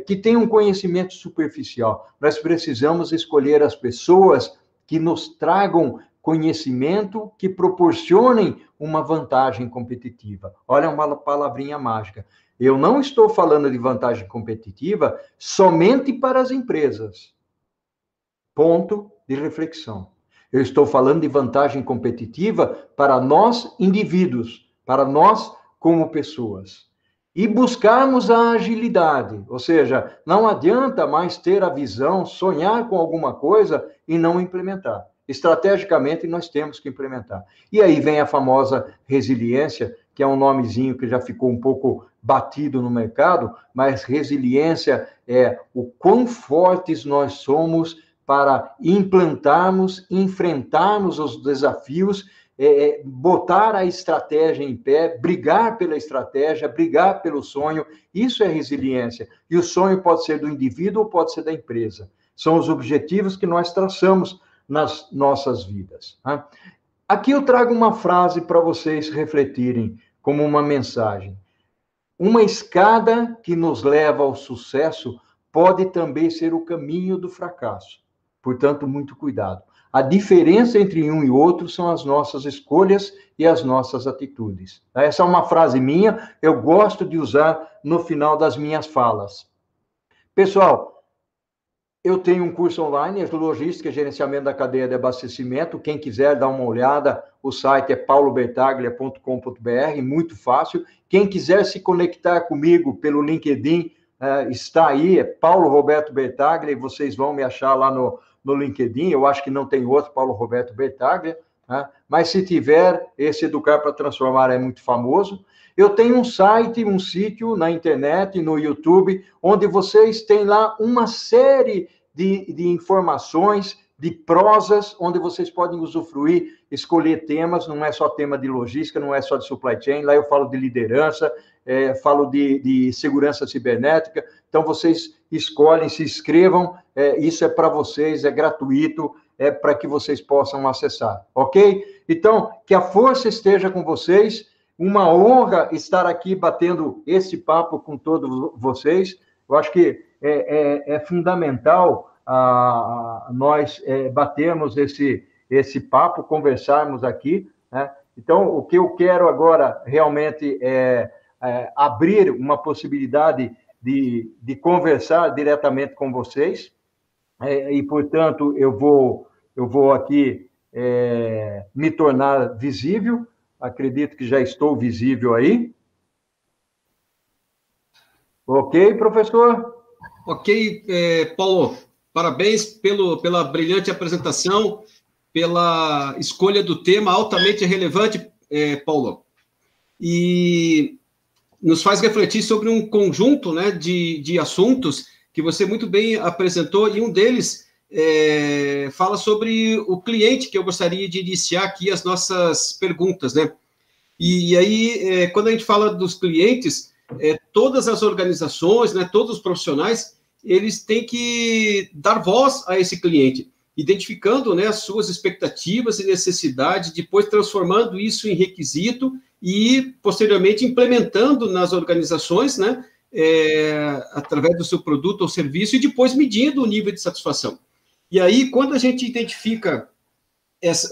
que têm um conhecimento superficial. Nós precisamos escolher as pessoas que nos tragam conhecimento, que proporcionem uma vantagem competitiva. Olha uma palavrinha mágica. Eu não estou falando de vantagem competitiva somente para as empresas. Ponto de reflexão. Eu estou falando de vantagem competitiva para nós, indivíduos, para nós como pessoas. E buscarmos a agilidade, ou seja, não adianta mais ter a visão, sonhar com alguma coisa e não implementar. Estrategicamente, nós temos que implementar. E aí vem a famosa resiliência, que é um nomezinho que já ficou um pouco batido no mercado, mas resiliência é o quão fortes nós somos para implantarmos, enfrentarmos os desafios, botar a estratégia em pé, brigar pela estratégia, brigar pelo sonho. Isso é resiliência. E o sonho pode ser do indivíduo ou pode ser da empresa. São os objetivos que nós traçamos nas nossas vidas. Aqui eu trago uma frase para vocês refletirem como uma mensagem. Uma escada que nos leva ao sucesso pode também ser o caminho do fracasso. Portanto, muito cuidado. A diferença entre um e outro são as nossas escolhas e as nossas atitudes. Essa é uma frase minha, eu gosto de usar no final das minhas falas. Pessoal, eu tenho um curso online, Logística e Gerenciamento da Cadeia de Abastecimento. Quem quiser dar uma olhada, o site é paulobertaglia.com.br, muito fácil. Quem quiser se conectar comigo pelo LinkedIn, está aí, é Paulo Roberto Bertaglia, e vocês vão me achar lá no LinkedIn. Eu acho que não tem outro Paulo Roberto Bertaglia, mas se tiver, esse Educar para Transformar é muito famoso. Eu tenho um site, um sítio na internet, no YouTube, onde vocês têm lá uma série de informações, de prosas, onde vocês podem usufruir, escolher temas, não é só tema de logística, não é só de supply chain, lá eu falo de liderança, falo de segurança cibernética, então vocês escolhem, se inscrevam, isso é para vocês, é gratuito, é para que vocês possam acessar, ok? Então, que a força esteja com vocês, uma honra estar aqui batendo esse papo com todos vocês. Eu acho que é fundamental nós batermos esse papo, conversarmos aqui, né? Então, o que eu quero agora realmente é abrir uma possibilidade de conversar diretamente com vocês, e, portanto, eu vou aqui me tornar visível. Acredito que já estou visível aí. Ok, professor? Ok, Paulo, parabéns pela brilhante apresentação, pela escolha do tema altamente relevante, Paulo. E nos faz refletir sobre um conjunto, né, de assuntos que você muito bem apresentou, e um deles fala sobre o cliente, que eu gostaria de iniciar aqui as nossas perguntas, né? E aí, quando a gente fala dos clientes, todas as organizações, né, todos os profissionais, eles têm que dar voz a esse cliente, identificando, né, as suas expectativas e necessidades, depois transformando isso em requisito e, posteriormente, implementando nas organizações, né, através do seu produto ou serviço, e depois medindo o nível de satisfação. E aí, quando a gente identifica,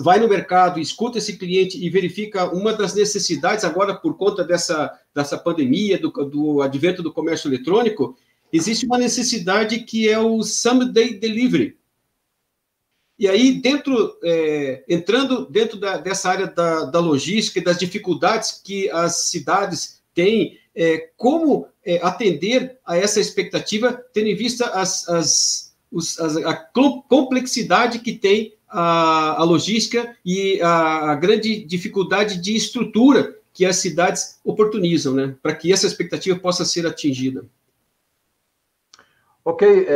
vai no mercado, escuta esse cliente e verifica uma das necessidades, agora por conta dessa pandemia, do advento do comércio eletrônico, existe uma necessidade que é o Someday Delivery. E aí, entrando dentro dessa área da logística e das dificuldades que as cidades têm, como atender a essa expectativa, tendo em vista a complexidade que tem a logística e a grande dificuldade de estrutura que as cidades oportunizam, né, para que essa expectativa possa ser atingida. Ok,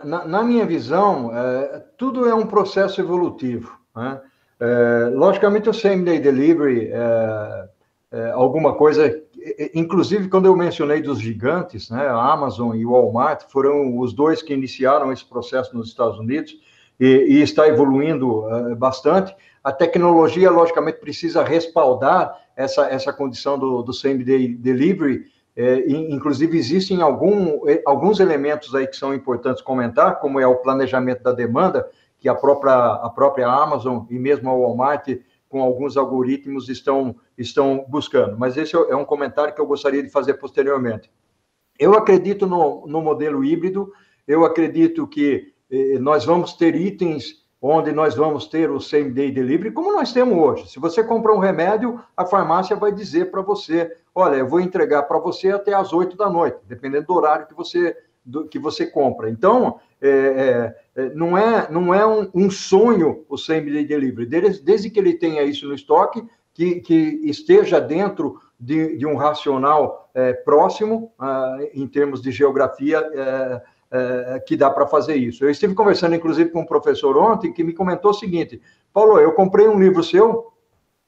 na minha visão, tudo é um processo evolutivo, né? Logicamente, o Same-Day Delivery, alguma coisa, inclusive quando eu mencionei dos gigantes, né, a Amazon e o Walmart, foram os dois que iniciaram esse processo nos Estados Unidos, e está evoluindo bastante. A tecnologia, logicamente, precisa respaldar essa condição do Same-Day Delivery. Inclusive, existem alguns elementos aí que são importantes comentar, como é o planejamento da demanda, que a própria Amazon e mesmo a Walmart, com alguns algoritmos, estão buscando. Mas esse é um comentário que eu gostaria de fazer posteriormente. Eu acredito no modelo híbrido, eu acredito que nós vamos ter itens onde nós vamos ter o same-day delivery, como nós temos hoje. Se você comprar um remédio, a farmácia vai dizer para você, olha, eu vou entregar para você até às 8 da noite, dependendo do horário que você compra. Então, não é um sonho o same-day delivery, desde que ele tenha isso no estoque, que esteja dentro de um racional próximo, em termos de geografia, que dá para fazer isso. Eu estive conversando, inclusive, com um professor ontem, que me comentou o seguinte, Paulo, eu comprei um livro seu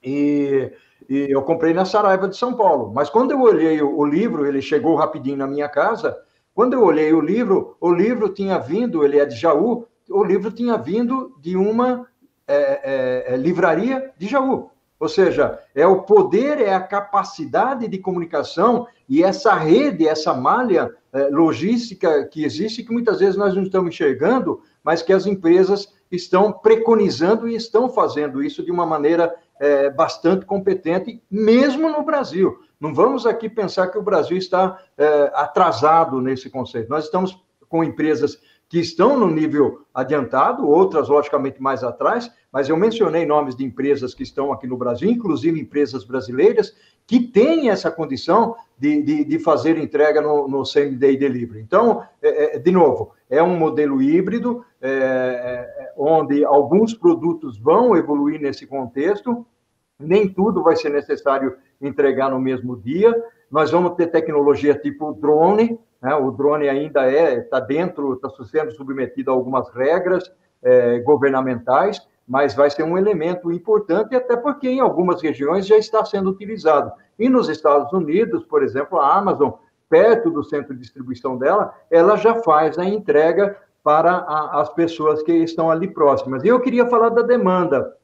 e eu comprei na Saraiva de São Paulo, mas quando eu olhei o livro, ele chegou rapidinho na minha casa, quando eu olhei o livro tinha vindo, ele é de Jaú, o livro tinha vindo de uma livraria de Jaú. Ou seja, é o poder, é a capacidade de comunicação e essa rede, essa malha logística que existe, que muitas vezes nós não estamos enxergando, mas que as empresas estão preconizando e estão fazendo isso de uma maneira bastante competente, mesmo no Brasil. Não vamos aqui pensar que o Brasil está atrasado nesse conceito. Nós estamos com empresas que estão no nível adiantado, outras, logicamente, mais atrás, mas eu mencionei nomes de empresas que estão aqui no Brasil, inclusive empresas brasileiras, que têm essa condição de fazer entrega no same-day delivery. Então, de novo, é um modelo híbrido, onde alguns produtos vão evoluir nesse contexto, nem tudo vai ser necessário entregar no mesmo dia. Nós vamos ter tecnologia tipo drone, né? O drone ainda está sendo submetido a algumas regras governamentais, mas vai ser um elemento importante, até porque em algumas regiões já está sendo utilizado. E nos Estados Unidos, por exemplo, a Amazon, perto do centro de distribuição dela, ela já faz a entrega para as pessoas que estão ali próximas. E eu queria falar da demanda.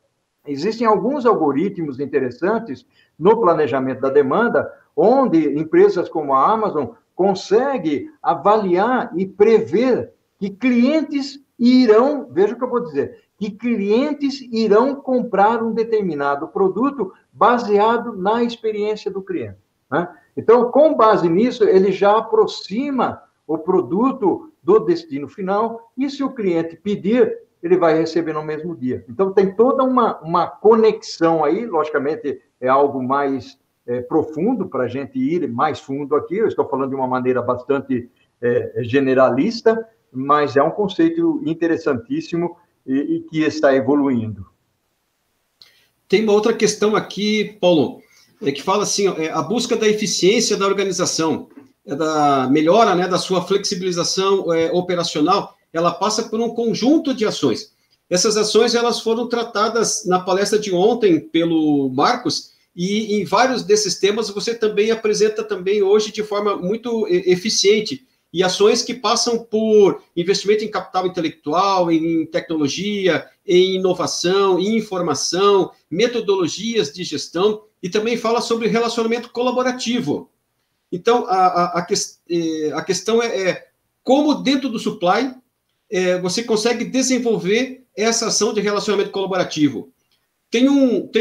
Existem alguns algoritmos interessantes no planejamento da demanda, onde empresas como a Amazon conseguem avaliar e prever que clientes irão, veja o que eu vou dizer, que clientes irão comprar um determinado produto baseado na experiência do cliente, né? Então, com base nisso, ele já aproxima o produto do destino final, e se o cliente pedir, ele vai receber no mesmo dia. Então, tem toda uma conexão aí, logicamente, é algo mais profundo para a gente ir mais fundo aqui, eu estou falando de uma maneira bastante generalista, mas é um conceito interessantíssimo e que está evoluindo. Tem uma outra questão aqui, Paulo, que fala assim, a busca da eficiência da organização, da melhora, né, da sua flexibilização operacional, ela passa por um conjunto de ações. Essas ações, elas foram tratadas na palestra de ontem pelo Marcos, e em vários desses temas você também apresenta também hoje de forma muito eficiente, e ações que passam por investimento em capital intelectual, em tecnologia, em inovação, em informação, metodologias de gestão, e também fala sobre relacionamento colaborativo. Então, a questão é como dentro do supply você consegue desenvolver essa ação de relacionamento colaborativo. Tem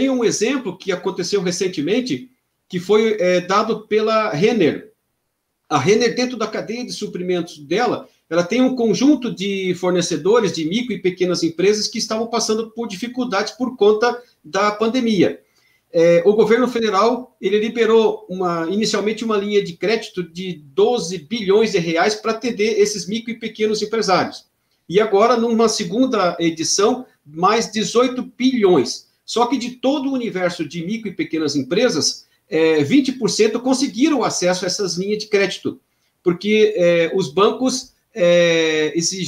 um exemplo que aconteceu recentemente, que foi dado pela Renner. A Renner, dentro da cadeia de suprimentos dela, ela tem um conjunto de fornecedores de micro e pequenas empresas que estavam passando por dificuldades por conta da pandemia. O governo federal, ele liberou inicialmente uma linha de crédito de 12 bilhões de reais para atender esses micro e pequenos empresários. E agora, numa segunda edição, mais 18 bilhões. Só que de todo o universo de micro e pequenas empresas, 20% conseguiram acesso a essas linhas de crédito, porque os bancos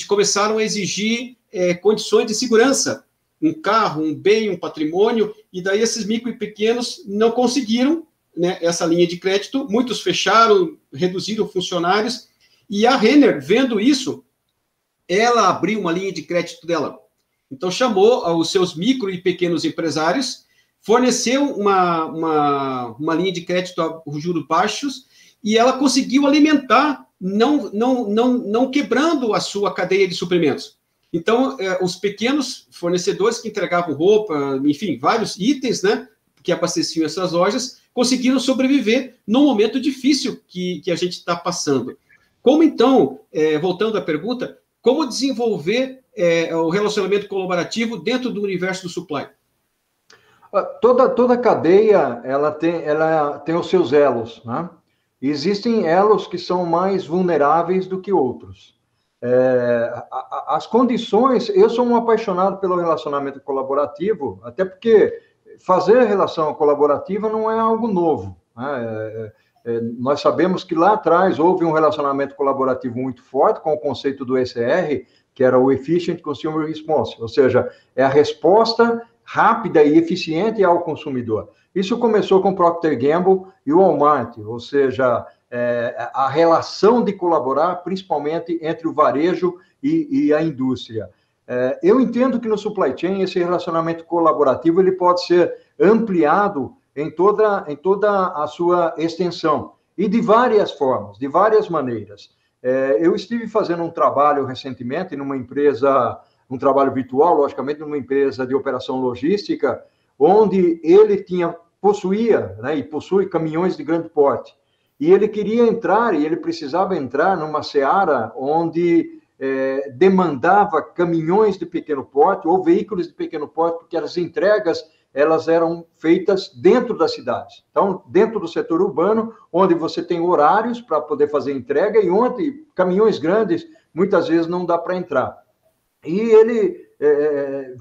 começaram a exigir condições de segurança, um carro, um bem, um patrimônio, e daí esses micro e pequenos não conseguiram, né, essa linha de crédito, muitos fecharam, reduziram funcionários, e a Renner, vendo isso, ela abriu uma linha de crédito dela. Então, chamou os seus micro e pequenos empresários, forneceu uma linha de crédito a juros baixos, e ela conseguiu alimentar, não quebrando a sua cadeia de suprimentos. Então, os pequenos fornecedores que entregavam roupa, enfim, vários itens, né, que abasteciam essas lojas, conseguiram sobreviver num momento difícil que a gente está passando. Como, então, voltando à pergunta, como desenvolver o relacionamento colaborativo dentro do universo do supply? Toda cadeia, ela tem os seus elos, né? Existem elos que são mais vulneráveis do que outros. As condições, eu sou um apaixonado pelo relacionamento colaborativo, até porque fazer relação colaborativa não é algo novo, né? Nós sabemos que lá atrás houve um relacionamento colaborativo muito forte com o conceito do ECR, que era o Efficient Consumer Response, ou seja, é a resposta rápida e eficiente ao consumidor. Isso começou com Procter & Gamble e o Walmart, ou seja, a relação de colaborar, principalmente entre o varejo e a indústria. Eu entendo que no supply chain esse relacionamento colaborativo ele pode ser ampliado em toda a sua extensão, e de várias formas, de várias maneiras. Eu estive fazendo um trabalho recentemente numa empresa, um trabalho virtual, logicamente, numa empresa de operação logística, onde ele possuía, né, e possui caminhões de grande porte. E ele queria entrar, e ele precisava entrar numa seara onde demandava caminhões de pequeno porte ou veículos de pequeno porte, porque as entregas elas eram feitas dentro das cidades. Então, dentro do setor urbano, onde você tem horários para poder fazer entrega e onde caminhões grandes, muitas vezes, não dá para entrar. E ele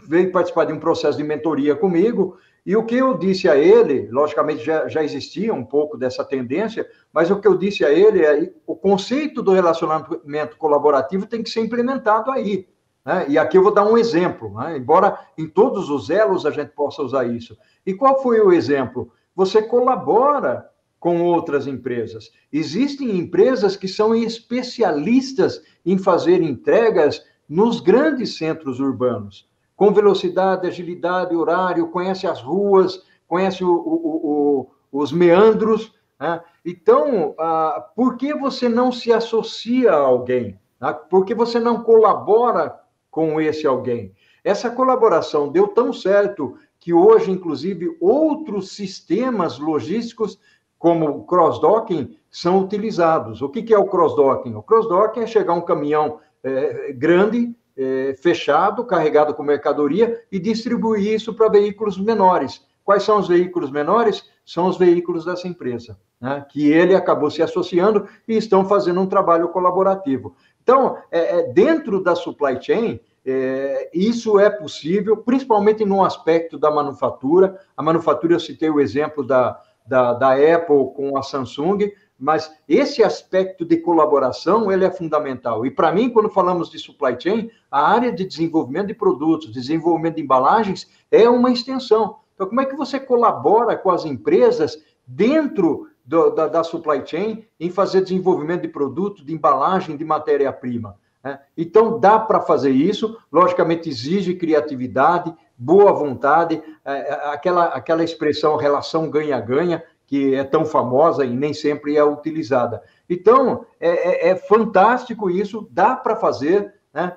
veio participar de um processo de mentoria comigo, e o que eu disse a ele, logicamente já existia um pouco dessa tendência, mas o que eu disse a ele é o conceito do relacionamento colaborativo tem que ser implementado aí. Né? E aqui eu vou dar um exemplo, né? Embora em todos os elos a gente possa usar isso. E qual foi o exemplo? Você colabora com outras empresas. Existem empresas que são especialistas em fazer entregas nos grandes centros urbanos, com velocidade, agilidade, horário, conhece as ruas, conhece os meandros. Né? Então, por que você não se associa a alguém? Né? Por que você não colabora com esse alguém? Essa colaboração deu tão certo que hoje, inclusive, outros sistemas logísticos, como o cross-docking, são utilizados. O que é o cross-docking? O cross-docking é chegar um caminhão grande, fechado, carregado com mercadoria e distribuir isso para veículos menores. Quais são os veículos menores? São os veículos dessa empresa, né? Que ele acabou se associando e estão fazendo um trabalho colaborativo. Então, dentro da supply chain, isso é possível, principalmente no aspecto da manufatura. A manufatura, eu citei o exemplo da Apple com a Samsung, mas esse aspecto de colaboração, ele é fundamental. E, para mim, quando falamos de supply chain, a área de desenvolvimento de produtos, desenvolvimento de embalagens, é uma extensão. Então, como é que você colabora com as empresas dentro da supply chain em fazer desenvolvimento de produto, de embalagem, de matéria-prima? Né? Então, dá para fazer isso, logicamente exige criatividade, boa vontade, aquela expressão relação ganha-ganha, que é tão famosa e nem sempre é utilizada. Então, é fantástico isso, dá para fazer, né?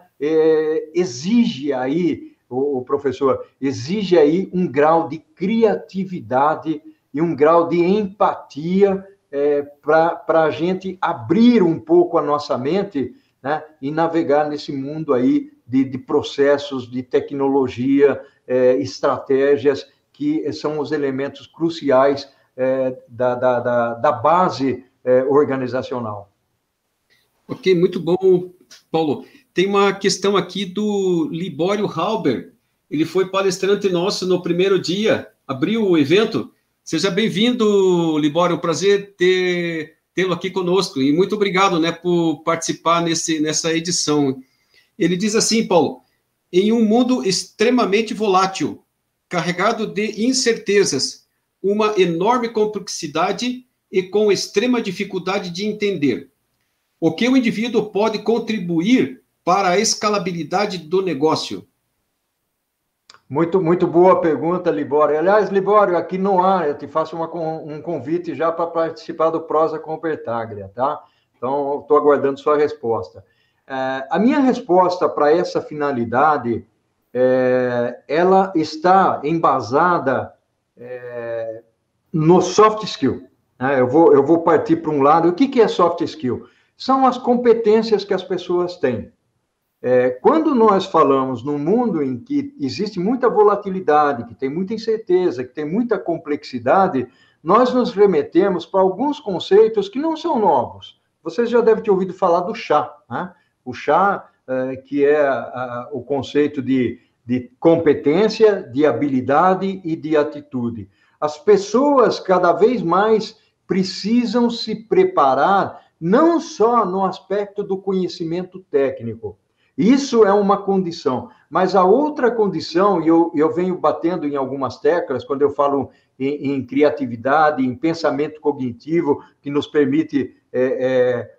Exige aí, o professor, exige aí um grau de criatividade e um grau de empatia para a gente abrir um pouco a nossa mente, né? E navegar nesse mundo aí de processos, de tecnologia, estratégias, que são os elementos cruciais da base organizacional. Ok, muito bom, Paulo. Tem uma questão aqui do Libório Halber. Ele foi palestrante nosso no primeiro dia, abriu o evento. Seja bem-vindo, Libório. É um prazer tê-lo aqui conosco. E muito obrigado, né, por participar nessa edição. Ele diz assim, Paulo: em um mundo extremamente volátil, carregado de incertezas, uma enorme complexidade e com extrema dificuldade de entender, o que o indivíduo pode contribuir para a escalabilidade do negócio? Muito, muito boa pergunta, Libório. Aliás, Libório, aqui no ar, eu te faço um convite já para participar do Prosa com o Bertaglia, tá? Então, estou aguardando sua resposta. A minha resposta para essa finalidade, ela está embasada no soft skill. Né? Eu vou partir para um lado. O que é soft skill? São as competências que as pessoas têm. Quando nós falamos num mundo em que existe muita volatilidade, que tem muita incerteza, que tem muita complexidade, nós nos remetemos para alguns conceitos que não são novos. Vocês já devem ter ouvido falar do chá, né? O chá, que é o conceito de competência, de habilidade e de atitude. As pessoas cada vez mais precisam se preparar, não só no aspecto do conhecimento técnico. Isso é uma condição, mas a outra condição, e eu venho batendo em algumas teclas, quando eu falo em criatividade, em pensamento cognitivo, que nos permite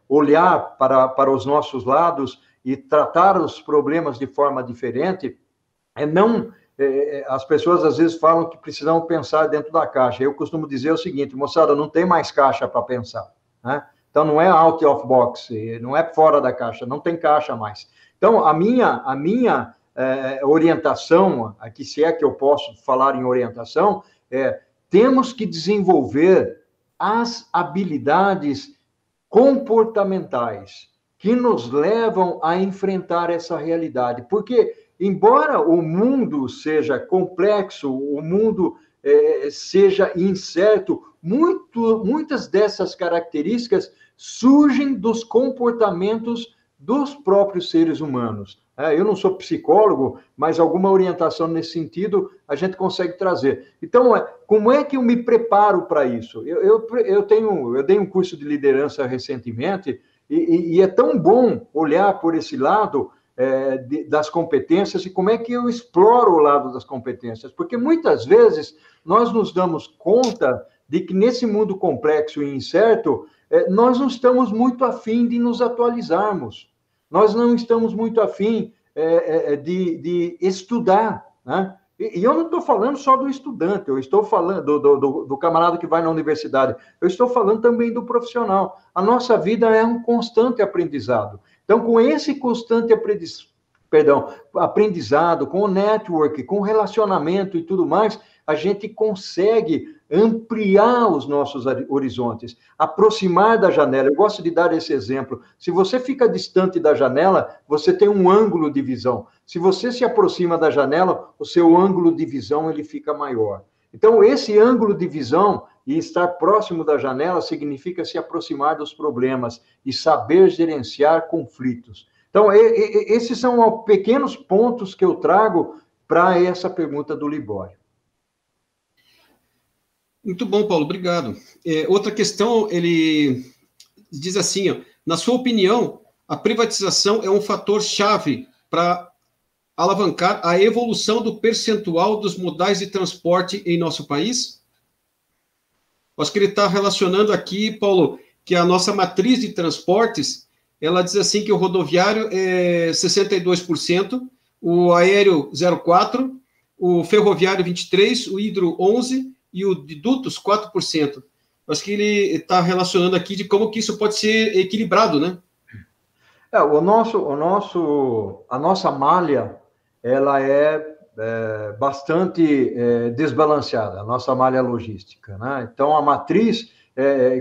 olhar para os nossos lados e tratar os problemas de forma diferente, as pessoas às vezes falam que precisam pensar dentro da caixa. Eu costumo dizer o seguinte, moçada, não tem mais caixa para pensar, né? Então, não é out of box, não é fora da caixa, não tem caixa mais. Então, a minha orientação, aqui se é que eu posso falar em orientação, temos que desenvolver as habilidades comportamentais que nos levam a enfrentar essa realidade. Porque, embora o mundo seja complexo, o mundo seja incerto, muitas dessas características surgem dos comportamentos dos próprios seres humanos. Eu não sou psicólogo, mas alguma orientação nesse sentido a gente consegue trazer. Então, como é que eu me preparo para isso? Eu dei um curso de liderança recentemente e é tão bom olhar por esse lado das competências e como é que eu exploro o lado das competências, porque muitas vezes nós nos damos conta de que nesse mundo complexo e incerto, nós não estamos muito afim de nos atualizarmos. Nós não estamos muito afim de estudar, né? E eu não estou falando só do estudante, eu estou falando do camarada que vai na universidade, eu estou falando também do profissional. A nossa vida é um constante aprendizado. Então, com esse constante aprendizado, com o network, com o relacionamento e tudo mais, a gente consegue ampliar os nossos horizontes, aproximar da janela. Eu gosto de dar esse exemplo. Se você fica distante da janela, você tem um ângulo de visão. Se você se aproxima da janela, o seu ângulo de visão ele fica maior. Então, esse ângulo de visão e estar próximo da janela significa se aproximar dos problemas e saber gerenciar conflitos. Então, esses são pequenos pontos que eu trago para essa pergunta do Libório. Muito bom, Paulo, obrigado. Outra questão, ele diz assim, ó, na sua opinião, a privatização é um fator-chave para alavancar a evolução do percentual dos modais de transporte em nosso país? Acho que ele está relacionando aqui, Paulo, que a nossa matriz de transportes, ela diz assim que o rodoviário é 62%, o aéreo 0,4%, o ferroviário 23%, o hidro 11%, e o de dutos, 4%. Acho que ele está relacionando aqui de como que isso pode ser equilibrado, né? A nossa malha, ela é bastante desbalanceada, a nossa malha logística, né? Então, a matriz,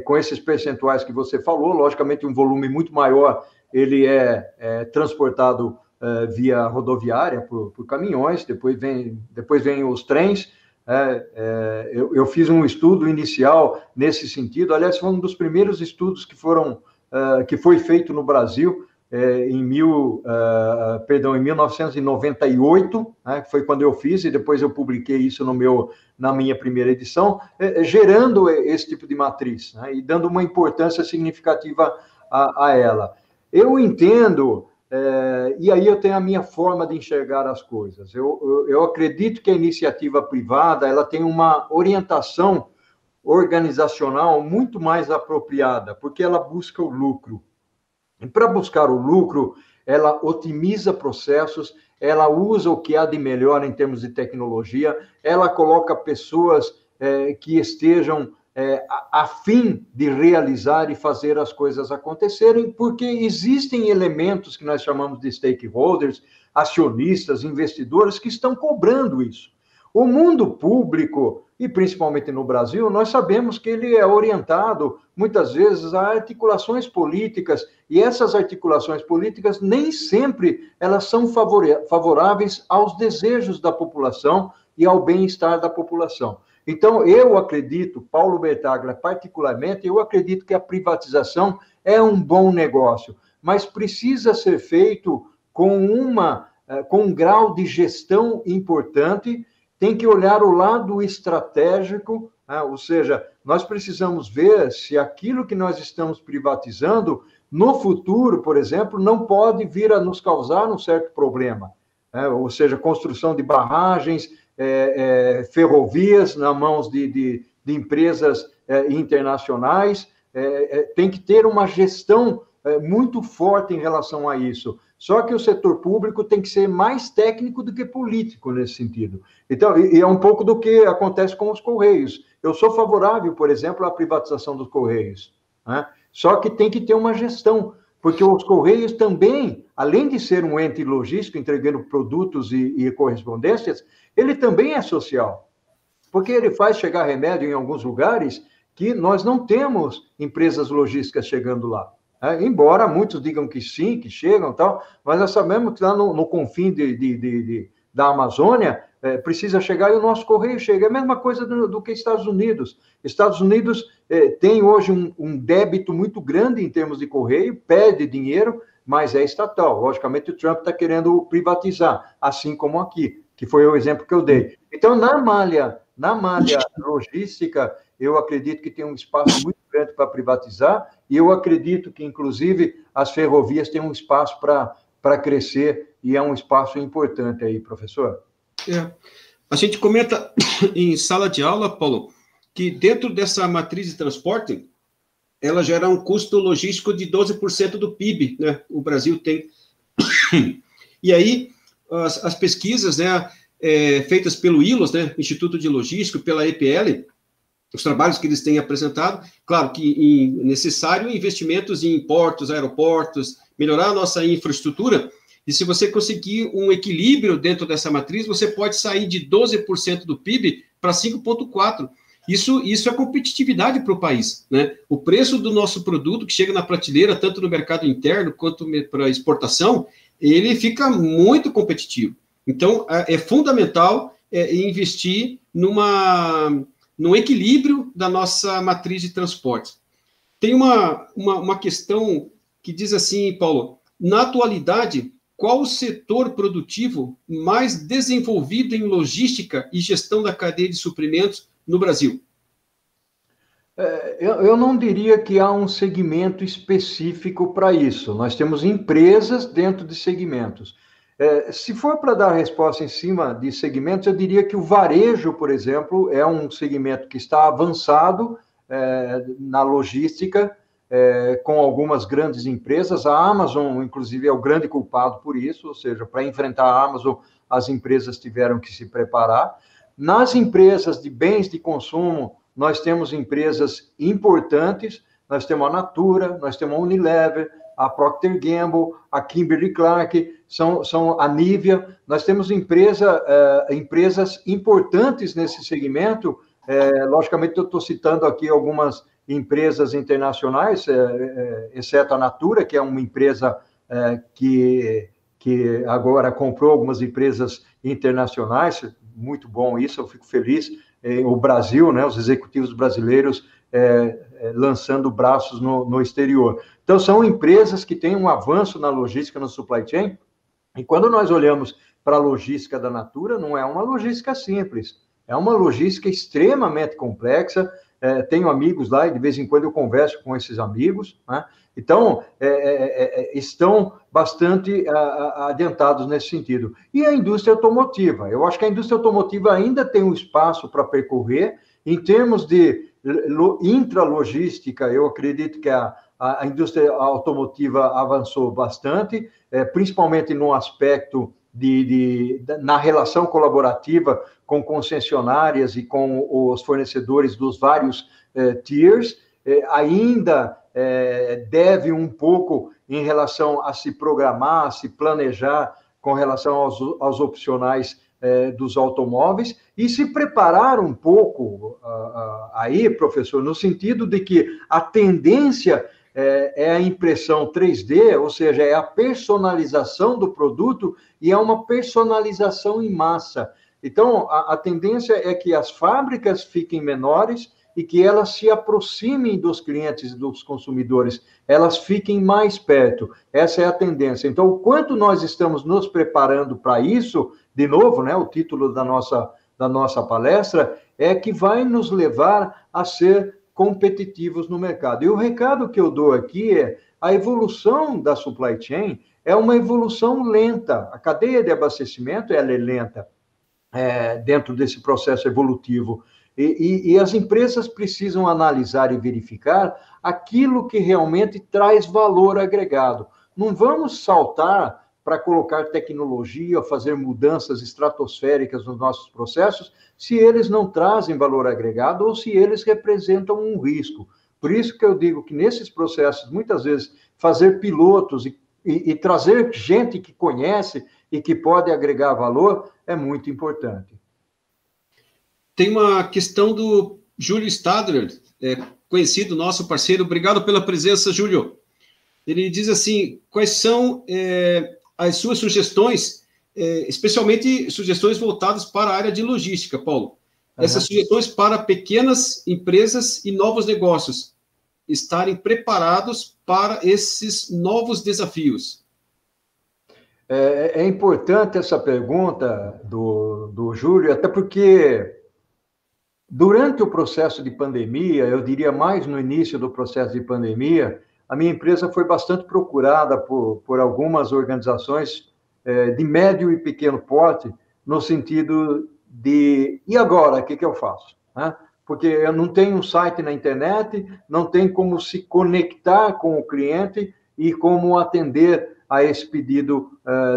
com esses percentuais que você falou, logicamente um volume muito maior, ele é transportado via rodoviária, por caminhões, depois vem os trens. Eu fiz um estudo inicial nesse sentido, aliás, foi um dos primeiros estudos que foi feito no Brasil em 1998, né, que foi quando eu fiz, e depois eu publiquei isso na minha primeira edição, gerando esse tipo de matriz, né, e dando uma importância significativa a ela. Eu entendo... e aí eu tenho a minha forma de enxergar as coisas. Eu acredito que a iniciativa privada ela tem uma orientação organizacional muito mais apropriada, porque ela busca o lucro. E para buscar o lucro, ela otimiza processos, ela usa o que há de melhor em termos de tecnologia, ela coloca pessoas que estejam a fim de realizar e fazer as coisas acontecerem, porque existem elementos que nós chamamos de stakeholders, acionistas, investidores, que estão cobrando isso. O mundo público, e principalmente no Brasil, nós sabemos que ele é orientado, muitas vezes, a articulações políticas, e essas articulações políticas nem sempre elas são favoráveis aos desejos da população e ao bem-estar da população. Então, eu acredito, Paulo Bertaglia particularmente, eu acredito que a privatização é um bom negócio, mas precisa ser feito com um grau de gestão importante, tem que olhar o lado estratégico, ou seja, nós precisamos ver se aquilo que nós estamos privatizando, no futuro, por exemplo, não pode vir a nos causar um certo problema, ou seja, construção de barragens, ferrovias nas mãos de empresas internacionais, tem que ter uma gestão muito forte em relação a isso. Só que o setor público tem que ser mais técnico do que político nesse sentido. Então, e é um pouco do que acontece com os Correios. Eu sou favorável, por exemplo, à privatização dos Correios, né? Só que tem que ter uma gestão, porque os Correios também, além de ser um ente logístico entregando produtos e correspondências, ele também é social, porque ele faz chegar remédio em alguns lugares que nós não temos empresas logísticas chegando lá. Embora muitos digam que sim, que chegam e tal, mas nós sabemos que lá no confim da Amazônia precisa chegar e o nosso correio chega. É a mesma coisa do que Estados Unidos. Estados Unidos tem hoje um débito muito grande em termos de correio, perde dinheiro, mas é estatal. Logicamente, o Trump está querendo privatizar, assim como aqui, que foi o exemplo que eu dei. Então, na malha logística, eu acredito que tem um espaço muito grande para privatizar, e eu acredito que, inclusive, as ferrovias têm um espaço para crescer, e é um espaço importante aí, professor. A gente comenta em sala de aula, Paulo, que dentro dessa matriz de transporte, ela gera um custo logístico de 12% do PIB, né? O Brasil tem. E aí, as pesquisas, né, feitas pelo ILOS, né, Instituto de Logística, pela EPL, os trabalhos que eles têm apresentado, claro que necessário investimentos em portos, aeroportos, melhorar a nossa infraestrutura, e se você conseguir um equilíbrio dentro dessa matriz, você pode sair de 12% do PIB para 5,4%. Isso é competitividade para o país, né? O preço do nosso produto que chega na prateleira, tanto no mercado interno quanto para exportação, ele fica muito competitivo. Então, é fundamental investir num equilíbrio da nossa matriz de transporte. Tem uma questão que diz assim, Paulo, na atualidade, qual o setor produtivo mais desenvolvido em logística e gestão da cadeia de suprimentos no Brasil? Eu não diria que há um segmento específico para isso. Nós temos empresas dentro de segmentos. Se for para dar resposta em cima de segmentos, eu diria que o varejo, por exemplo, é um segmento que está avançado na logística, com algumas grandes empresas. A Amazon, inclusive, é o grande culpado por isso, ou seja, para enfrentar a Amazon, as empresas tiveram que se preparar. Nas empresas de bens de consumo, nós temos empresas importantes, nós temos a Natura, nós temos a Unilever, a Procter Gamble, a Kimberly-Clark, são a Nivea. Nós temos empresas importantes nesse segmento. Logicamente, eu estou citando aqui algumas empresas internacionais, exceto a Natura, que é uma empresa que agora comprou algumas empresas internacionais. Muito bom isso, eu fico feliz. O Brasil, né, os executivos brasileiros lançando braços no exterior. Então, são empresas que têm um avanço na logística, no supply chain, e quando nós olhamos para a logística da Natura, não é uma logística simples, é uma logística extremamente complexa. Tenho amigos lá e de vez em quando eu converso com esses amigos, né? Então, estão bastante adiantados nesse sentido. E a indústria automotiva? Eu acho que a indústria automotiva ainda tem um espaço para percorrer. Em termos de intralogística, eu acredito que a indústria automotiva avançou bastante, principalmente no aspecto na relação colaborativa com concessionárias e com os fornecedores dos vários tiers. Ainda deve um pouco em relação a se programar, a se planejar com relação aos opcionais dos automóveis, e se preparar um pouco aí, professor, no sentido de que a tendência é a impressão 3D, ou seja, é a personalização do produto, e é uma personalização em massa. Então, a tendência é que as fábricas fiquem menores e que elas se aproximem dos clientes e dos consumidores, elas fiquem mais perto. Essa é a tendência. Então, o quanto nós estamos nos preparando para isso, de novo, né, o título da nossa palestra, é que vai nos levar a ser competitivos no mercado. E o recado que eu dou aqui é: a evolução da supply chain é uma evolução lenta. A cadeia de abastecimento ela é lenta dentro desse processo evolutivo. E as empresas precisam analisar e verificar aquilo que realmente traz valor agregado. Não vamos saltar para colocar tecnologia, fazer mudanças estratosféricas nos nossos processos, se eles não trazem valor agregado ou se eles representam um risco. Por isso que eu digo que nesses processos, muitas vezes, fazer pilotos e trazer gente que conhece e que pode agregar valor é muito importante. Tem uma questão do Júlio Stadler, conhecido, nosso parceiro. Obrigado pela presença, Júlio. Ele diz assim, quais são as suas sugestões, especialmente sugestões voltadas para a área de logística, Paulo. Essas sugestões para pequenas empresas e novos negócios estarem preparados para esses novos desafios. É importante essa pergunta do Júlio, até porque durante o processo de pandemia, eu diria mais no início do processo de pandemia, a minha empresa foi bastante procurada por algumas organizações de médio e pequeno porte, no sentido de, e agora, o que eu faço? Né? Porque eu não tenho um site na internet, não tem como se conectar com o cliente e como atender a esse pedido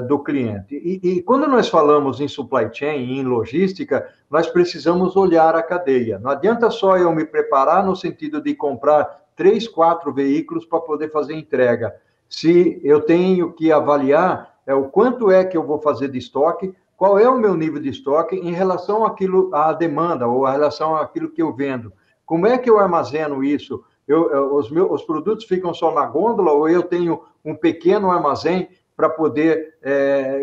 do cliente. E quando nós falamos em supply chain, em logística, nós precisamos olhar a cadeia. Não adianta só eu me preparar no sentido de comprar 3, 4 veículos para poder fazer entrega. Se eu tenho que avaliar o quanto é que eu vou fazer de estoque, qual é o meu nível de estoque em relação à demanda ou em relação àquilo que eu vendo. Como é que eu armazeno isso? Os produtos ficam só na gôndola ou eu tenho um pequeno armazém para poder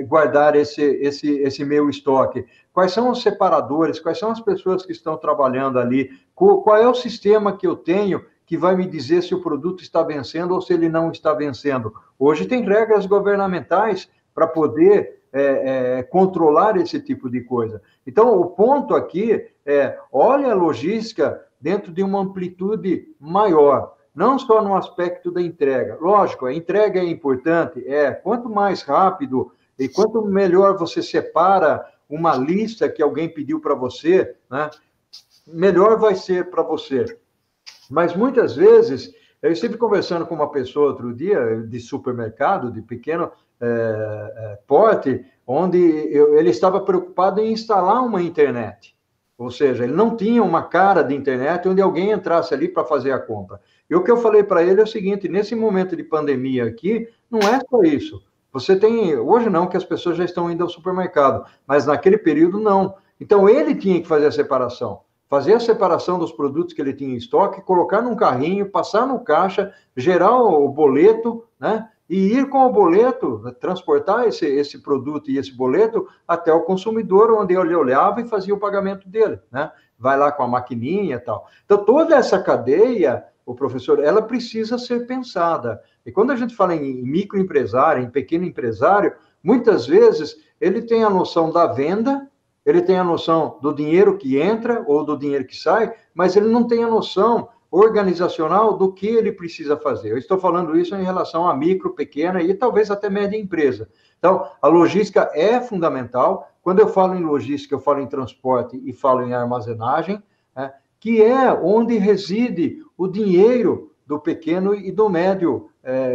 guardar esse meu estoque? Quais são os separadores? Quais são as pessoas que estão trabalhando ali? Qual é o sistema que eu tenho que vai me dizer se o produto está vencendo ou se ele não está vencendo? Hoje tem regras governamentais para poder controlar esse tipo de coisa. Então, o ponto aqui olha a logística dentro de uma amplitude maior, não só no aspecto da entrega. Lógico, a entrega é importante, quanto mais rápido e quanto melhor você separa uma lista que alguém pediu para você, né, melhor vai ser para você. Mas muitas vezes, eu estive conversando com uma pessoa outro dia, de supermercado, de pequeno porte, onde ele estava preocupado em instalar uma internet. Ou seja, ele não tinha uma cara de internet onde alguém entrasse ali para fazer a compra. E o que eu falei para ele é o seguinte, nesse momento de pandemia aqui, não é só isso. Você tem, hoje não, que as pessoas já estão indo ao supermercado, mas naquele período não. Então, ele tinha que fazer a separação. Fazer a separação dos produtos que ele tinha em estoque, colocar num carrinho, passar no caixa, gerar o boleto, né? E ir com o boleto, transportar esse produto e esse boleto até o consumidor, onde ele olhava e fazia o pagamento dele, né? Vai lá com a maquininha e tal. Então, toda essa cadeia, o professor, ela precisa ser pensada. E quando a gente fala em microempresário, em pequeno empresário, muitas vezes ele tem a noção da venda, ele tem a noção do dinheiro que entra ou do dinheiro que sai, mas ele não tem a noção organizacional do que ele precisa fazer. Eu estou falando isso em relação a micro, pequena e talvez até média empresa. Então, a logística é fundamental. Quando eu falo em logística, eu falo em transporte e falo em armazenagem, né, que é onde reside o dinheiro do pequeno e do médio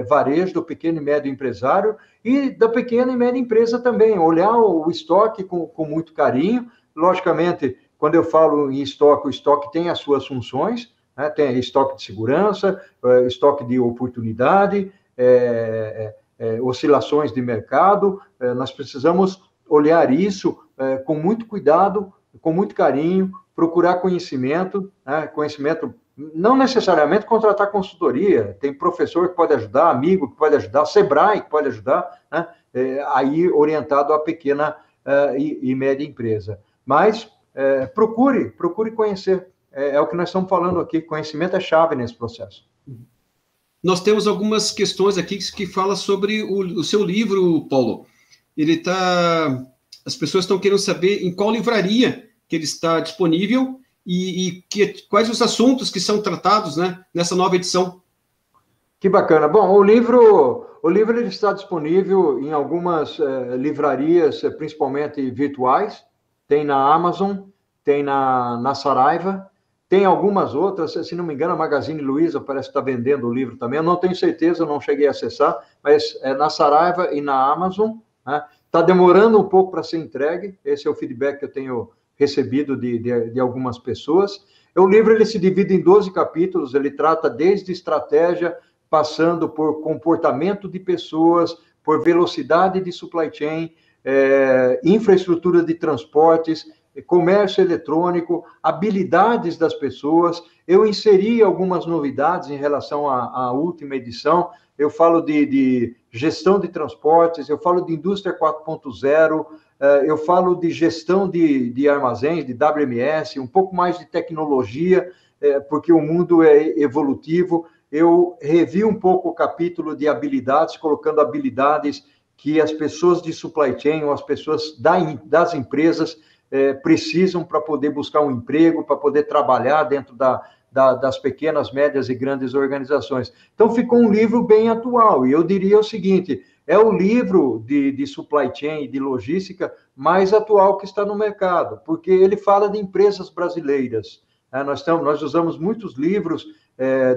varejo, do pequeno e médio empresário e da pequena e média empresa também. Olhar o estoque com muito carinho. Logicamente, quando eu falo em estoque, o estoque tem as suas funções, né? Tem estoque de segurança, estoque de oportunidade, oscilações de mercado. Nós precisamos olhar isso com muito cuidado, com muito carinho, procurar conhecimento, né? Conhecimento, não necessariamente contratar consultoria, tem professor que pode ajudar, amigo que pode ajudar, Sebrae que pode ajudar, né? Aí orientado à pequena e média empresa. Mas procure conhecer. É o que nós estamos falando aqui, conhecimento é chave nesse processo. Nós temos algumas questões aqui que falam sobre o seu livro, Paulo. As pessoas estão querendo saber em qual livraria que ele está disponível e quais os assuntos que são tratados, né, nessa nova edição. Que bacana. Bom, o livro ele está disponível em algumas livrarias, principalmente virtuais. Tem na Amazon, tem na Saraiva, tem algumas outras, se não me engano, a Magazine Luiza parece que está vendendo o livro também. Eu não tenho certeza, não cheguei a acessar, mas na Saraiva e na Amazon. Né? Está demorando um pouco para ser entregue. Esse é o feedback que eu tenho recebido de algumas pessoas. O livro ele se divide em 12 capítulos, ele trata desde estratégia, passando por comportamento de pessoas, por velocidade de supply chain, infraestrutura de transportes, comércio eletrônico, habilidades das pessoas. Eu inseri algumas novidades em relação à última edição. Eu falo de gestão de transportes, eu falo de indústria 4.0, eu falo de gestão de armazéns, de WMS, um pouco mais de tecnologia, porque o mundo é evolutivo. Eu revi um pouco o capítulo de habilidades, colocando habilidades que as pessoas de supply chain, ou as pessoas das empresas, precisam para poder buscar um emprego, para poder trabalhar dentro das pequenas, médias e grandes organizações. Então, ficou um livro bem atual. E eu diria o seguinte, é o livro de supply chain, de logística, mais atual que está no mercado, porque ele fala de empresas brasileiras. Nós usamos muitos livros